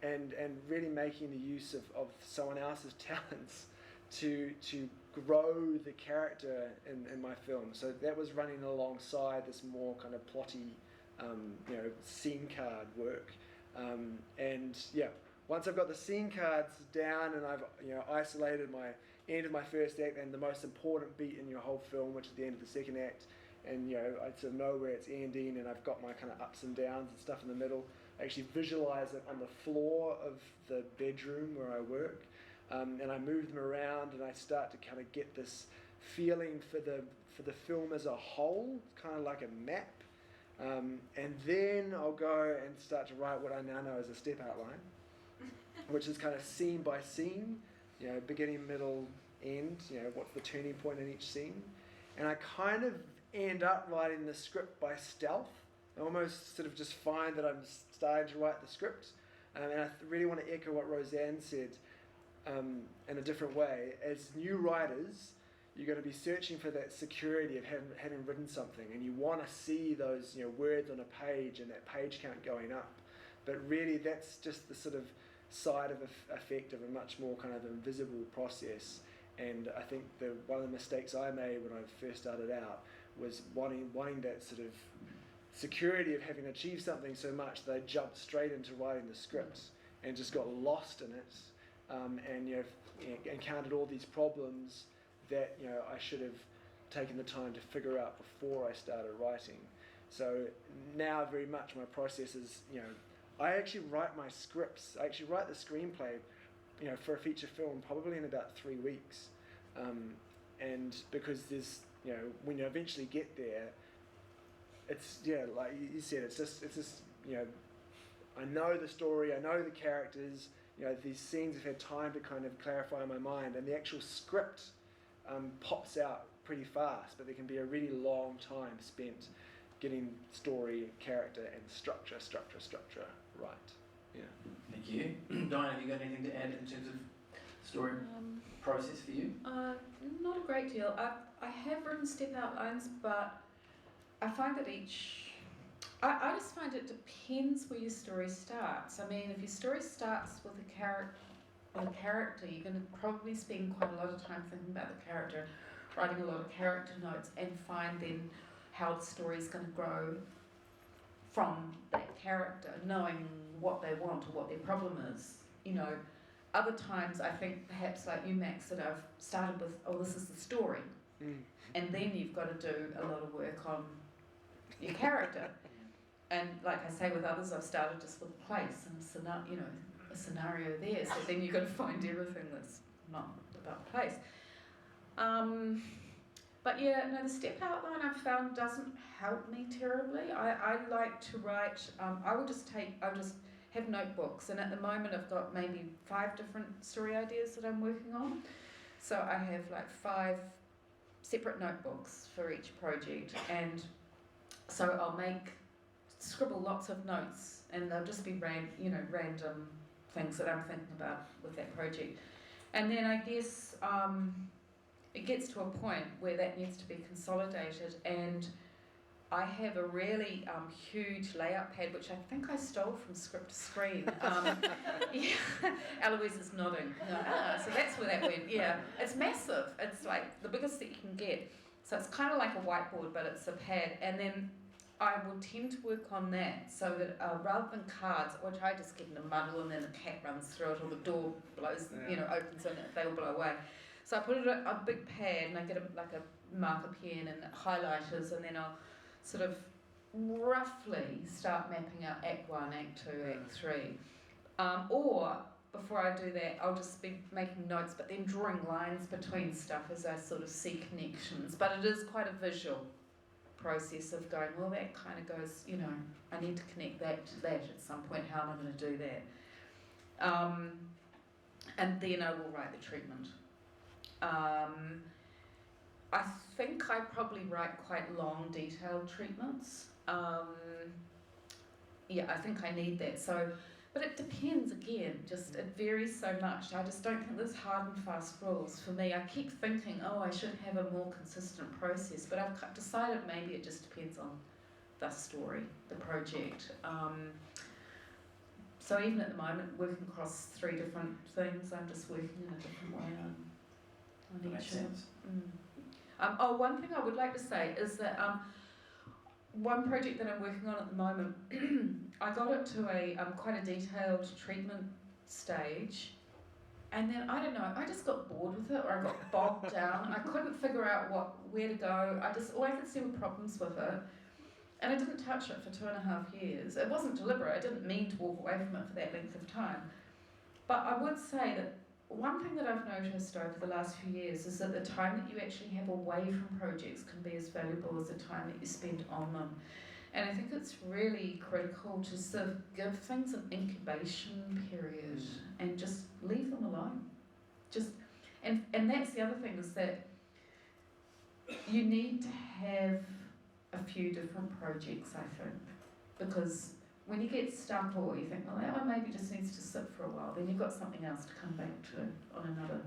and really making the use of someone else's talents to grow the character in my film. So that was running alongside this more kind of plotty scene card work, once I've got the scene cards down and I've isolated my end of my first act and the most important beat in your whole film, which is the end of the second act, and I sort of know where it's ending, and I've got my kind of ups and downs and stuff in the middle. I actually visualize it on the floor of the bedroom where I work, and I move them around, and I start to kind of get this feeling for the film as a whole, kind of like a map. And then I'll go and start to write what I now know as a step outline, which is kind of scene by scene, beginning, middle, end, what's the turning point in each scene. And I kind of end up writing the script by stealth. I almost sort of just find that I'm starting to write the script. And I really want to echo what Roseanne said in a different way. As new writers, you're going to be searching for that security of having written something, and you want to see those words on a page and that page count going up. But really, that's just the sort of side of effect of a much more kind of invisible process. And I think one of the mistakes I made when I first started out was wanting that sort of security of having achieved something so much that I jumped straight into writing the script and just got lost in it, and encountered all these problems that I should have taken the time to figure out before I started writing. So now very much my process is, I actually write my scripts. I actually write the screenplay, for a feature film probably in about 3 weeks, and because there's, when you eventually get there, it's like you said, it's just I know the story, I know the characters, these scenes have had time to kind of clarify in my mind, and the actual script pops out pretty fast, but there can be a really long time spent getting story, character, and structure right. Yeah. Thank you. Diane, have you got anything to add in terms of story process for you? Not a great deal. I have written step outlines, but I find that I just find it depends where your story starts. I mean, if your story starts with a character, you're going to probably spend quite a lot of time thinking about the character, writing a lot of character notes, and find then how the story is going to grow from that character, knowing what they want or what their problem is. Other times I think perhaps like you, Max, that I've started with, this is the story, and then you've got to do a lot of work on your character. And like I say with others, I've started just with a place and a scenario there. So then you've got to find everything that's not about place. But the step outline I've found doesn't help me terribly. I like to write. I'll just have notebooks, and at the moment I've got maybe 5 different story ideas that I'm working on. So I have like 5 separate notebooks for each project, and so I'll scribble lots of notes, and they'll just be random things that I'm thinking about with that project. And then I guess it gets to a point where that needs to be consolidated, and I have a really huge layout pad, which I think I stole from Script to Screen. Eloise is nodding. So that's where that went. Yeah, it's massive. It's like the biggest that you can get. So it's kind of like a whiteboard, but it's a pad. And then I will tend to work on that so that rather than cards, which I just get in a muddle and then the cat runs through it or the door blows, opens and they will blow away. So I put it on a big pad and I get a marker pen and highlighters, and then I'll sort of roughly start mapping out Act 1, Act 2, Act 3. Or before I do that, I'll just be making notes but then drawing lines between stuff as I sort of see connections. But it is quite a visual process of going, well, that kind of goes, I need to connect that to that at some point. How am I going to do that? And then I will write the treatment. I think I probably write quite long, detailed treatments. I think I need that. So, but it depends again. Just it varies so much. I just don't think there's hard and fast rules for me. I keep thinking, I should have a more consistent process, but I've decided maybe it just depends on the story, the project. So even at the moment, working across 3 different things, I'm just working in a different way on each one. One thing I would like to say is that one project that I'm working on at the moment, I got it to a quite a detailed treatment stage, and then I don't know, I just got bored with it, or I got bogged down. I couldn't figure out where to go. All I could see were problems with it, and I didn't touch it for 2.5 years. It wasn't deliberate. I didn't mean to walk away from it for that length of time. But I would say that one thing that I've noticed over the last few years is that the time that you actually have away from projects can be as valuable as the time that you spend on them. And I think it's really critical to sort of give things an incubation period and just leave them alone. And that's the other thing, is that you need to have a few different projects, I think, because when you get stuck or you think, well, that one maybe just needs to sit for a while, then you've got something else to come back to on another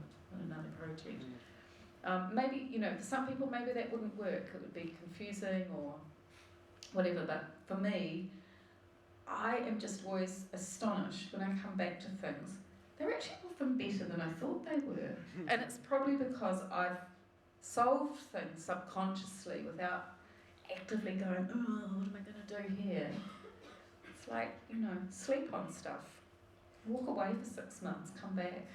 project. Maybe, you know, for some people maybe that wouldn't work, it would be confusing or whatever, but for me, I am just always astonished when I come back to things. They're actually often better than I thought they were. And it's probably because I've solved things subconsciously without actively going, oh, what am I going to do here? It's like, you know, sleep on stuff. Walk away for 6 months, come back.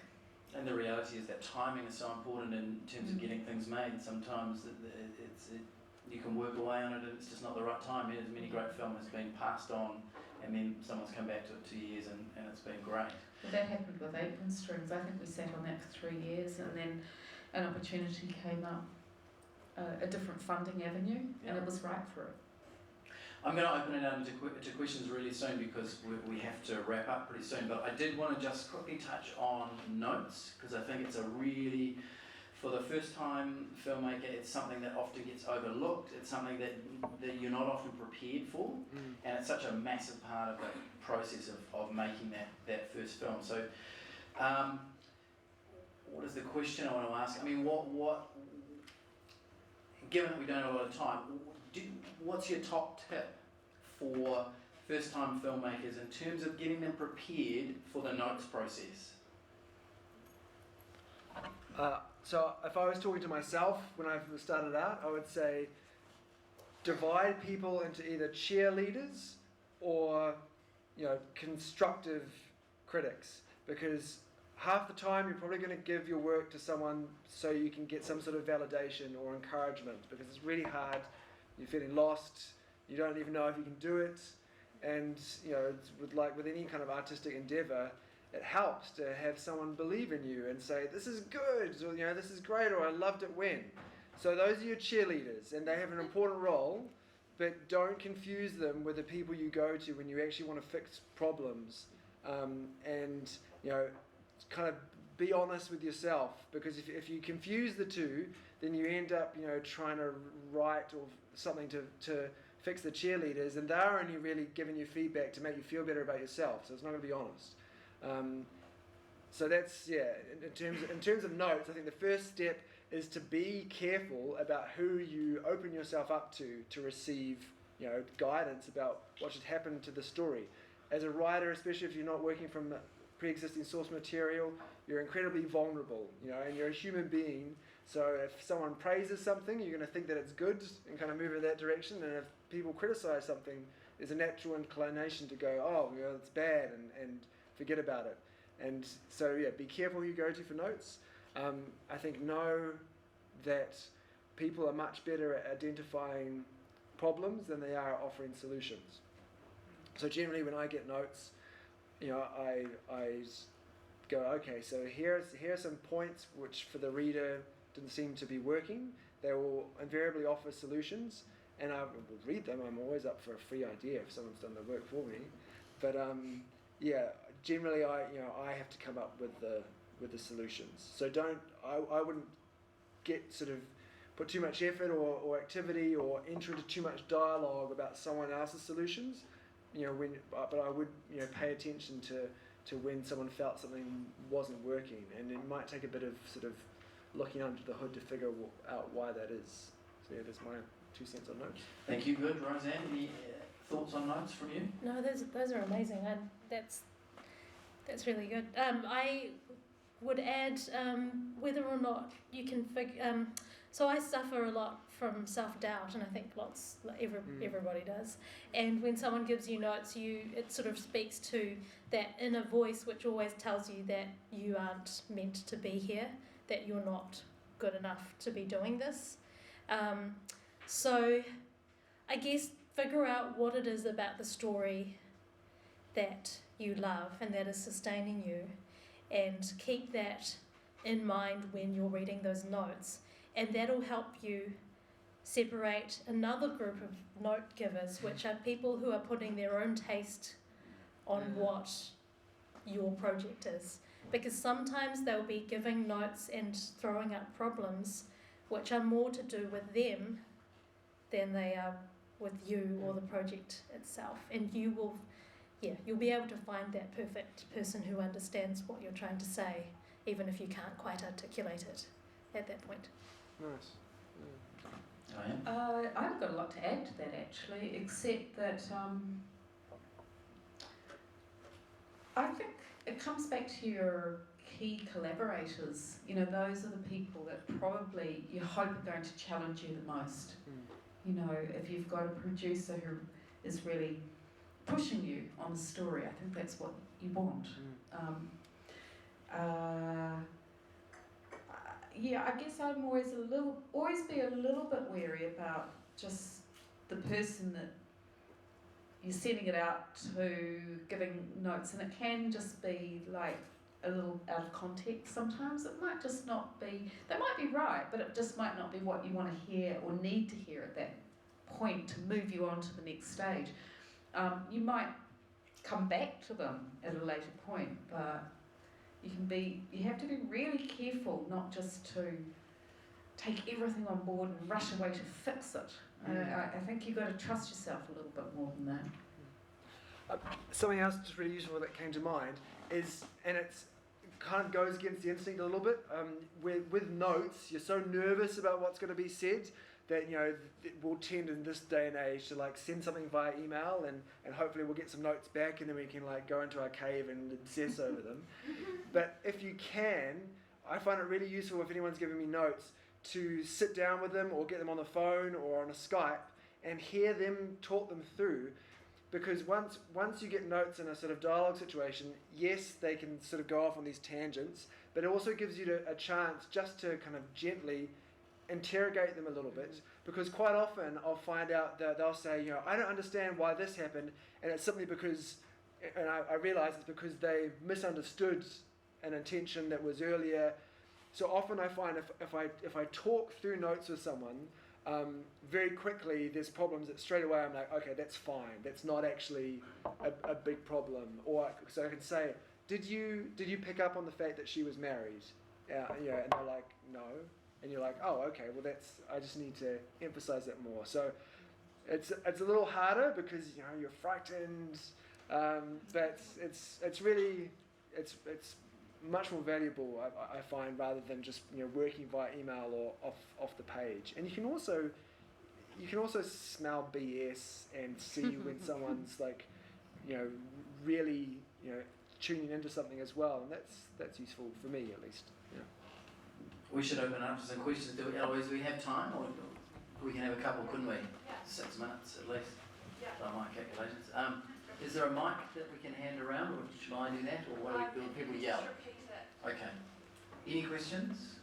And the reality is that timing is so important in terms of getting things made. Sometimes you can work away on it and it's just not the right time. As many great film has been passed on and then someone's come back to it 2 years and it's been great. Well, that happened with Apron Strings. I think we sat on that for 3 years and then an opportunity came up, a different funding avenue, and it was right for it. I'm going to open it up to questions really soon because we have to wrap up pretty soon, but I did want to just quickly touch on notes because I think it's a really, for the first time filmmaker, it's something that often gets overlooked. It's something that you're not often prepared for, and it's such a massive part of the process of making that first film. So what is the question I want to ask? I mean, what given that we don't have a lot of time, what's your top tip for first-time filmmakers in terms of getting them prepared for the notes process? So if I was talking to myself when I started out, I would say divide people into either cheerleaders or, you know, constructive critics, because half the time you're probably going to give your work to someone so you can get some sort of validation or encouragement, because it's really hard. You're feeling lost. You don't even know if you can do it, and you know, it's with any kind of artistic endeavor, it helps to have someone believe in you and say, "This is good," or you know, "This is great," or "I loved it when." So those are your cheerleaders, and they have an important role, but don't confuse them with the people you go to when you actually want to fix problems, and you know, kind of be honest with yourself, because if you confuse the two, then you end up, you know, trying to write or something to fix the cheerleaders, and they're only really giving you feedback to make you feel better about yourself, so it's not going to be honest. So that's, in terms of notes, I think the first step is to be careful about who you open yourself up to receive, you know, guidance about what should happen to the story. As a writer, especially if you're not working from pre-existing source material, you're incredibly vulnerable, you know, and you're a human being. So if someone praises something, you're going to think that it's good and kind of move in that direction. And if people criticize something, there's a natural inclination to go, oh, you know, it's bad, and forget about it. And so, yeah, be careful who you go to for notes. I think know that people are much better at identifying problems than they are offering solutions. So generally when I get notes, you know, I go, okay, so here are some points which for the reader didn't seem to be working. They will invariably offer solutions, and I will read them. I'm always up for a free idea if someone's done the work for me. But generally I have to come up with the solutions. So I wouldn't get sort of put too much effort or activity or enter into too much dialogue about someone else's solutions. You know, but I would, you know, pay attention to when someone felt something wasn't working, and it might take a bit of sort of looking under the hood to figure out why that is. So yeah, that's my 2 cents on notes. Thank you. Good. Roseanne, any thoughts on notes from you? No, those are amazing, and that's really good. I would add whether or not you can figure. So I suffer a lot from self-doubt, and I think everybody does. And when someone gives you notes, it sort of speaks to that inner voice which always tells you that you aren't meant to be here, that you're not good enough to be doing this. So I guess figure out what it is about the story that you love and that is sustaining you, and keep that in mind when you're reading those notes, and that'll help you separate another group of note givers, which are people who are putting their own taste on what your project is. Because sometimes they'll be giving notes and throwing up problems which are more to do with them than they are with you or the project itself. And you'll be able to find that perfect person who understands what you're trying to say, even if you can't quite articulate it at that point. Nice. Diane? I've got a lot to add to that actually, except that I think it comes back to your key collaborators. You know, those are the people that probably you hope are going to challenge you the most. You know, if you've got a producer who is really pushing you on the story, I think that's what you want. Yeah, I guess I'm always be a little bit wary about just the person that you're sending it out to, giving notes, and it can just be like a little out of context sometimes. It might just not be, they might be right, but it just might not be what you want to hear or need to hear at that point to move you on to the next stage. You might come back to them at a later point, but you have to be really careful not just to take everything on board and rush away to fix it. I think you've got to trust yourself a little bit more than that. Something else that's really useful that came to mind is, and it's kind of goes against the instinct a little bit, with notes, you're so nervous about what's going to be said that, you know, we'll tend in this day and age to like send something via email and hopefully we'll get some notes back and then we can like go into our cave and obsess over them. But if you can, I find it really useful if anyone's giving me notes to sit down with them or get them on the phone or on a Skype and hear them talk them through, because once you get notes in a sort of dialogue situation, yes, they can sort of go off on these tangents, but it also gives you a chance just to kind of gently interrogate them a little bit, because quite often I'll find out that they'll say, you know, I don't understand why this happened, and it's simply because, and I realise it's because they misunderstood an intention that was earlier. So often I find if I talk through notes with someone, very quickly there's problems that straight away I'm like, okay, that's fine, that's not actually a big problem. Or so I can say, did you pick up on the fact that she was married? Yeah, and they're like, no. And you're like, oh, okay, well I just need to emphasize that more. So it's a little harder because, you know, you're frightened, but it's really much more valuable, I find, rather than just, you know, working via email or off the page. And you can also smell BS and see when someone's like, you know, really, you know, tuning into something as well, and that's useful for me at least. Yeah. We should open up to some questions. Eloise, do we have time? Or we can have a couple, couldn't we? Yeah. 6 minutes at least. Yeah. By my calculations. Is there a mic that we can hand around, or should I do that, or what do people yell? Just repeat it. Okay. Any questions?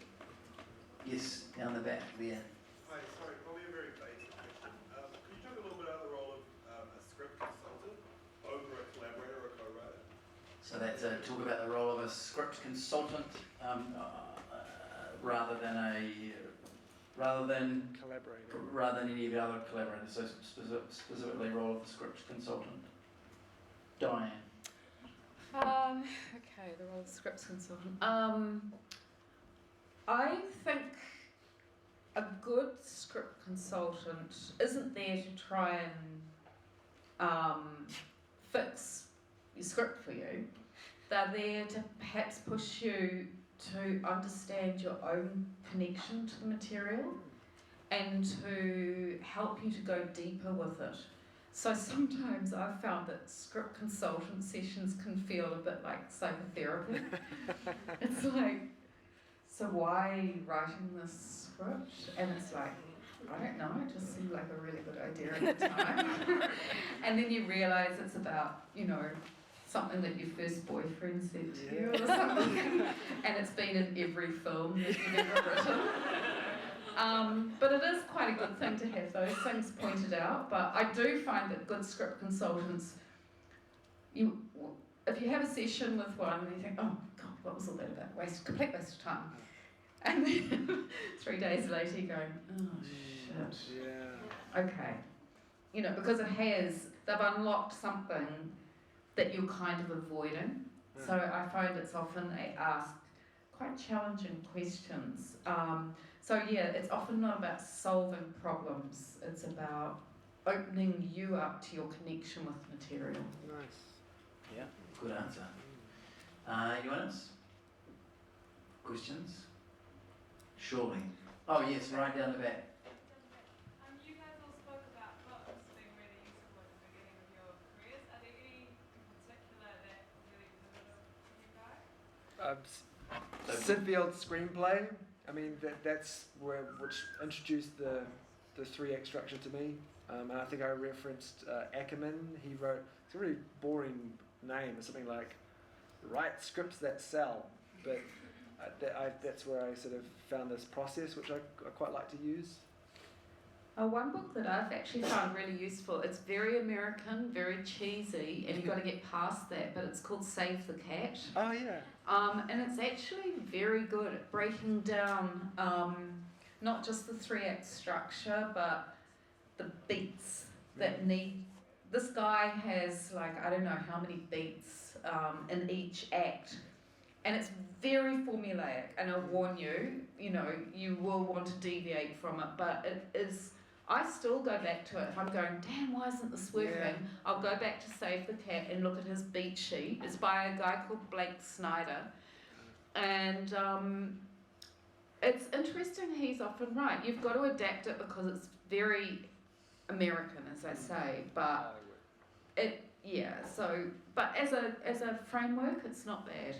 Yes, down the back there. Hi, sorry, probably a very basic question. Could you talk a little bit about the role of a script consultant over a collaborator or a co-writer? So that's talk about the role of a script consultant rather than any of the other collaborators. So specifically, role of the script consultant. Diane. Okay, the role of scripts consultant. I think a good script consultant isn't there to try and fix your script for you. They're there to perhaps push you to understand your own connection to the material and to help you to go deeper with it. So sometimes I've found that script consultant sessions can feel a bit like psychotherapy. It's like, so why are you writing this script? And it's like, I don't know, it just seemed like a really good idea at the time. And then you realise it's about, you know, something that your first boyfriend said to you or something. And it's been in every film that you've ever written. But it is quite a good thing to have those things pointed out. But I do find that good script consultants, if you have a session with one and you think, oh God, what was all that about? Complete waste of time. And then 3 days later you're going, oh shit. Yeah. Okay. You know, because they've unlocked something that you're kind of avoiding. So I find it's often they ask quite challenging questions. So yeah, it's often not about solving problems. It's about opening you up to your connection with material. Nice. Yeah, good answer. Anyone else? Questions? Surely. Oh yes, right down the back. You guys all spoke about books being really useful at the beginning of your careers. Are there any in particular that really pivotal for you guys? Sinfield's screenplay. I mean, that's which introduced the 3-act structure to me. And I think I referenced Ackerman. He wrote, it's a really boring name. It's something like, write scripts that sell. But that's where I sort of found this process, which I quite like to use. One book that I've actually found really useful, it's very American, very cheesy, and you've got to get past that, but it's called Save the Cat. Oh, yeah. And it's actually very good at breaking down not just the 3-act structure, but the beats that need. This guy has like, I don't know how many beats in each act, and it's very formulaic, and I'll warn you, you know, you will want to deviate from it, but it is. I still go back to it. If I'm going, damn, why isn't this working? Yeah. I'll go back to Save the Cat and look at his beat sheet. It's by a guy called Blake Snyder. And it's interesting, he's often right. You've got to adapt it because it's very American, as I say. But but as a framework, it's not bad.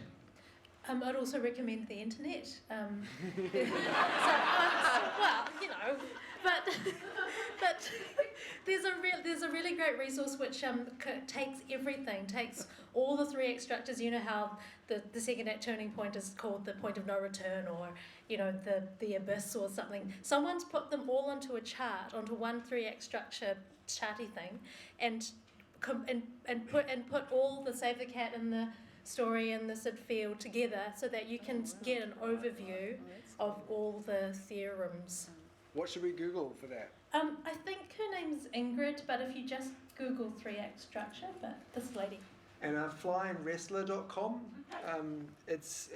I'd also recommend the internet. Well, you know, but there's a really great resource which takes everything, takes all the 3-act structures. You know how the second act turning point is called the point of no return, or you know the abyss or something. Someone's put them all onto a chart, onto one 3-act structure charty thing, and put all the Save the Cat and the story and the Sid field together so that you can get an overview of all the theorems. What should we Google for that? I think her name's Ingrid, but if you just Google 3-act structure, but this lady. And flyingwrestler.com. It's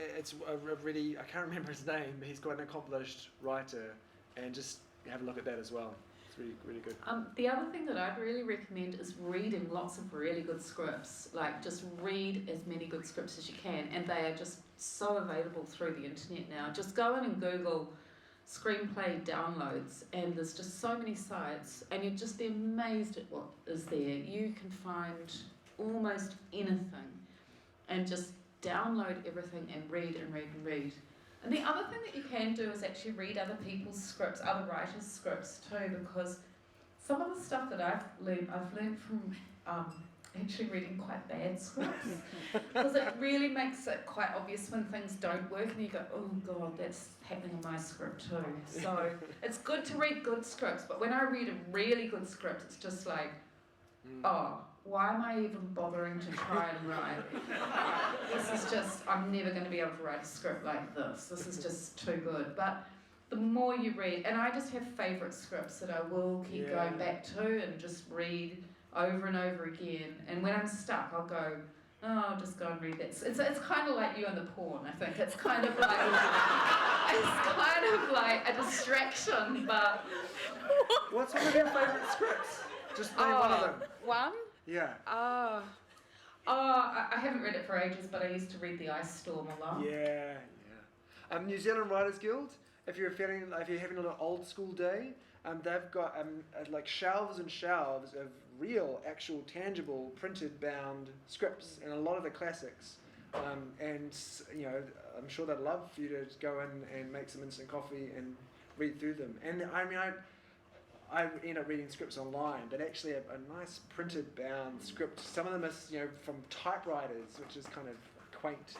a really, I can't remember his name, but he's quite an accomplished writer, and just have a look at that as well. It's really, really good. The other thing that I'd really recommend is reading lots of really good scripts. Like, just read as many good scripts as you can, and they are just so available through the internet now. Just go in and Google screenplay downloads, and there's just so many sites, and you'd just be amazed at what is there. You can find almost anything, and just download everything and read and read and read. And the other thing that you can do is actually read other people's scripts, other writers' scripts too, because some of the stuff that I've learned from actually reading quite bad scripts, because it really makes it quite obvious when things don't work, and you go, oh God, that's happening in my script too. So it's good to read good scripts, but when I read a really good script, it's just like, oh, why am I even bothering to try and write? This is just, I'm never going to be able to write a script like this. This is just too good. But the more you read, and I just have favourite scripts that I will keep going back to and just read over and over again. And when I'm stuck, I'll go, oh, I'll just go and read that. It's kind of like you and the porn, I think. It's kind of like a distraction, but... What's one of your favourite scripts? Just name one of them. One? Yeah. I haven't read it for ages, but I used to read The Ice Storm a lot. Yeah. New Zealand Writers Guild. If you're having a little old school day, they've got like shelves and shelves of real, actual, tangible, printed, bound scripts, and a lot of the classics. And you know, I'm sure they'd love for you to go in and make some instant coffee and read through them. And I mean, I end up reading scripts online, but actually a nice printed bound script. Some of them are, you know, from typewriters, which is kind of quaint.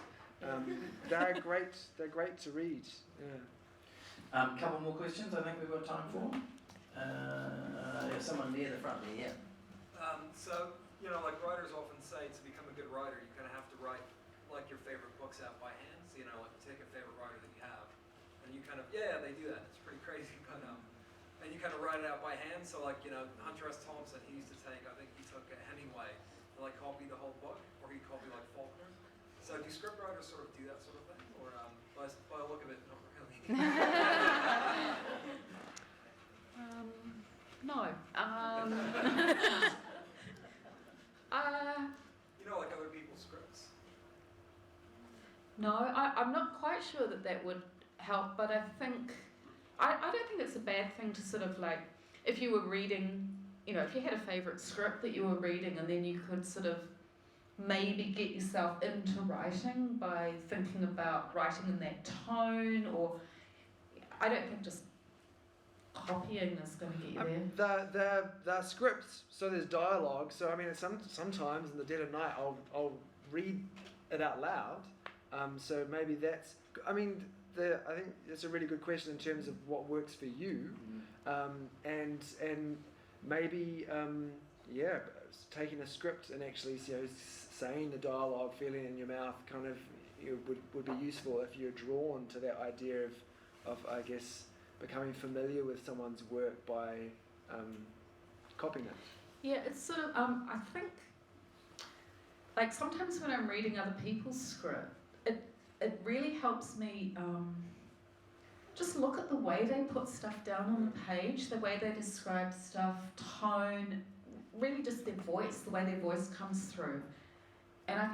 They're great. They're great to read. Yeah. Couple more questions. I think we've got time for. Someone near the front there. Yeah. So, you know, like writers often say, to become a good writer, you kind of have to write like your favorite books out by hand. So, you know, like take a favorite writer that you have, and you kind of, yeah, they do that. It's pretty crazy, but and you kind of write it out by hand. So like, Hunter S. Thompson, he used to take, I think he took Hemingway and like copy the whole book, or he'd copy like Faulkner. So do scriptwriters sort of do that sort of thing, or by the look of it, not really? No. Like other people's scripts. No, I'm not quite sure that would help, but I think, I don't think it's a bad thing to sort of like, if you were reading, if you had a favourite script that you were reading, and then you could sort of maybe get yourself into writing by thinking about writing in that tone, or I don't think just copying is going to get you there. The scripts, so there's dialogue. So I mean, sometimes in the dead of night, I'll read it out loud. So maybe that's. I mean, I think it's a really good question in terms of what works for you, and maybe taking a script and actually saying the dialogue, feeling it in your mouth, kind of would be useful if you're drawn to that idea of I guess, becoming familiar with someone's work by copying it. Yeah, it's sort of, I think, like sometimes when I'm reading other people's script, it really helps me just look at the way they put stuff down on the page, the way they describe stuff, tone, really just their voice, the way their voice comes through. And I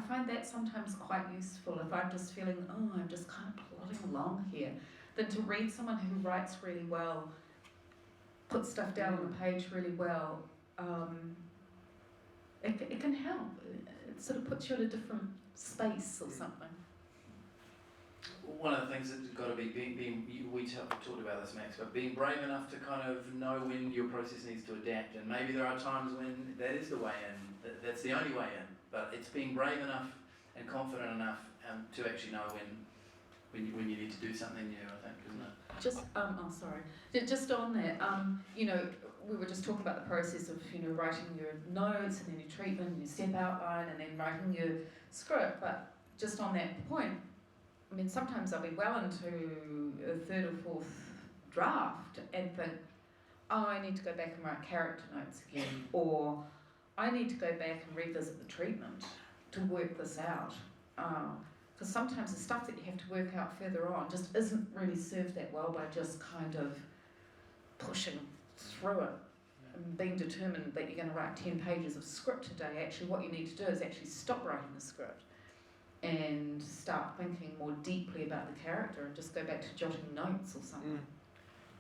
find that sometimes quite useful if I'm just feeling, I'm just kind of plodding along here, than to read someone who writes really well, puts stuff down on the page really well. It can help. It sort of puts you in a different space or something. One of the things that's got to be we talked about this, Max, but being brave enough to kind of know when your process needs to adapt, and maybe there are times when that is the way in, that's the only way in, but it's being brave enough and confident enough to actually know when you need to do something new, I think, isn't it? Just on that, we were just talking about the process of, writing your notes and then your treatment, and your step outline, and then writing your script, but just on that point, I mean, sometimes I'll be well into a third or fourth draft and think, I need to go back and write character notes again, or I need to go back and revisit the treatment to work this out. Because sometimes the stuff that you have to work out further on just isn't really served that well by just kind of pushing through it and being determined that you're going to write 10 pages of script today. Actually, what you need to do is actually stop writing the script and start thinking more deeply about the character and just go back to jotting notes or something.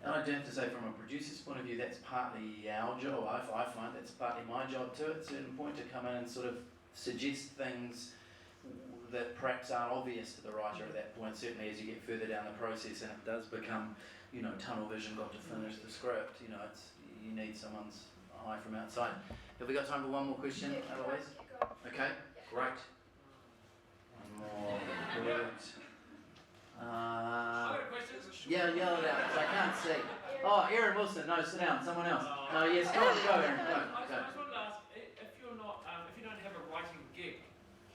And I'd have to say, from a producer's point of view, that's partly our job. I find that's partly my job too, at a certain point, to come in and sort of suggest things that perhaps aren't obvious to the writer at that point, certainly as you get further down the process and it does become, tunnel vision, got to finish the script, you need someone's eye from outside. Have we got time for one more question, otherwise? Okay, great. One more, good. Yeah, yell it out, because I can't see. Oh, Aaron Wilson, no, sit down, someone else. No, yes, go, Aaron, go. I just wanted to ask, if you don't have a writing gig,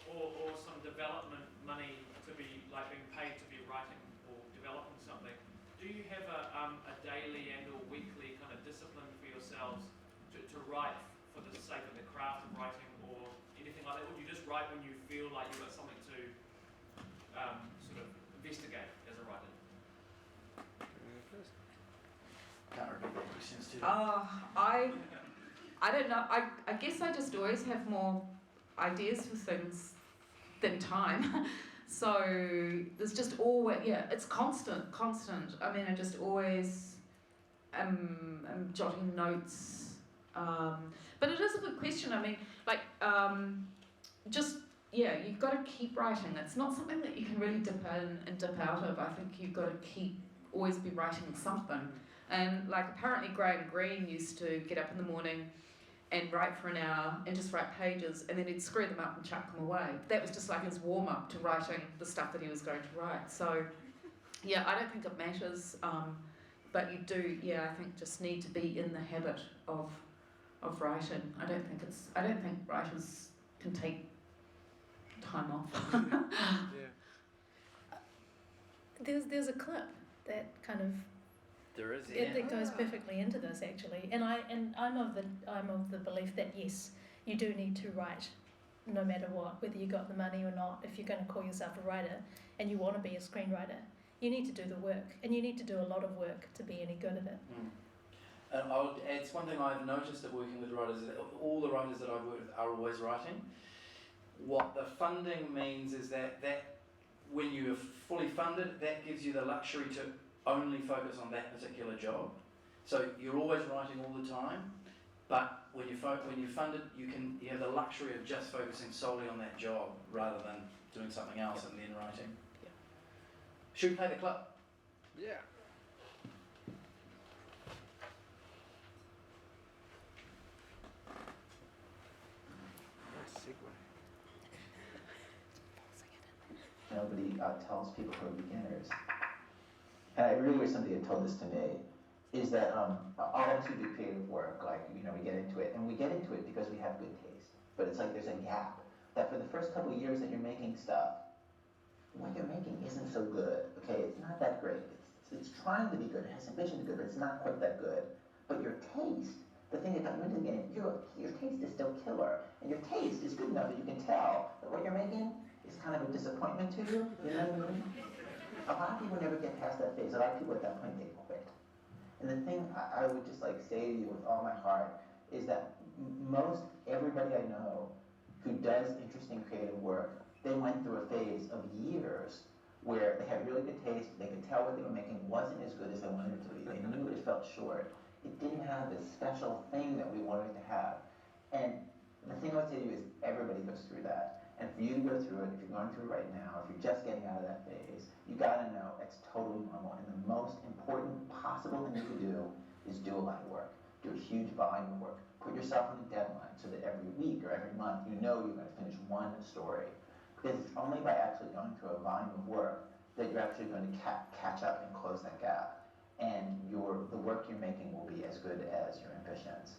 or some development money to be, like being paid to be writing or developing something, do you have a daily and or weekly kind of discipline for yourselves to write for the sake of the craft of writing or anything like that? Or do you just write when you feel like you've got something to sort of investigate as a writer? Can't repeat that question too. I don't know. I guess I just always have more ideas for things than time. So there's just always, it's constant. I mean, I just always am jotting notes. But it is a good question. I mean, you've got to keep writing. It's not something that you can really dip in and dip out of. I think you've got to always be writing something. And apparently Graham Greene used to get up in the morning and write for an hour and just write pages, and then he'd screw them up and chuck them away. That was just like his warm-up to writing the stuff that he was going to write. So, I don't think it matters, but you do, I think just need to be in the habit of writing. I don't think writers can take time off. There's a clip that kind of There is, it goes perfectly into this actually. And I'm of the belief that yes, you do need to write no matter what, whether you got the money or not. If you're going to call yourself a writer and you want to be a screenwriter, you need to do the work, and you need to do a lot of work to be any good at it. And it's one thing I've noticed at working with writers, that all the writers that I've worked with are always writing. What the funding means is that when you're fully funded, that gives you the luxury to only focus on that particular job. So you're always writing all the time, but when you're funded, you have the luxury of just focusing solely on that job rather than doing something else and then writing. Yeah. Should we play the clip? Yeah. Nice segue. Nobody tells people who are beginners. And I really wish somebody had told this to me, is that all of us who do creative work, like, we get into it, and we get into it because we have good taste. But it's like there's a gap, that for the first couple of years that you're making stuff, what you're making isn't so good, okay? It's not that great. It's trying to be good, it has ambition to be good, but it's not quite that good. But your taste, the thing that got you into the game, your taste is still killer. And your taste is good enough that you can tell that what you're making is kind of a disappointment to you, you know what I mean? A lot of people never get past that phase. A lot of people at that point, they quit. And the thing I would just say to you with all my heart is that most everybody I know who does interesting creative work, they went through a phase of years where they had really good taste, they could tell what they were making wasn't as good as they wanted it to be. They knew it felt short. It didn't have this special thing that we wanted it to have. And the thing I would say to you is everybody goes through that. And for you to go through it, if you're going through it right now, if you're just getting out of that phase, you gotta know it's totally normal. And the most important possible thing you can do is do a lot of work. Do a huge volume of work. Put yourself on a deadline so that every week or every month you know you're gonna finish one story. Because it's only by actually going through a volume of work that you're actually going to catch up and close that gap. And the work you're making will be as good as your ambitions.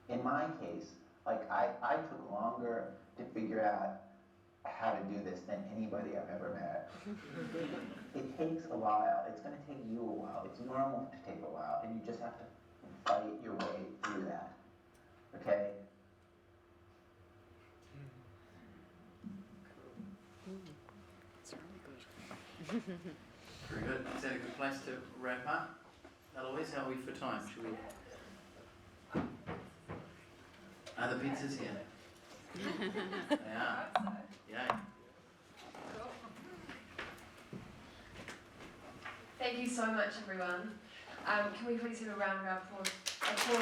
In my case, I took longer to figure out how to do this than anybody I've ever met. It takes a while. It's going to take you a while. It's normal to take a while, and you just have to fight your way through that. Okay? Very good. Is that a good place to wrap up? Eloise, how are we for time? Should we? Are the pizzas here? Yeah. Yeah. Thank you so much, everyone. Can we please have a round of applause for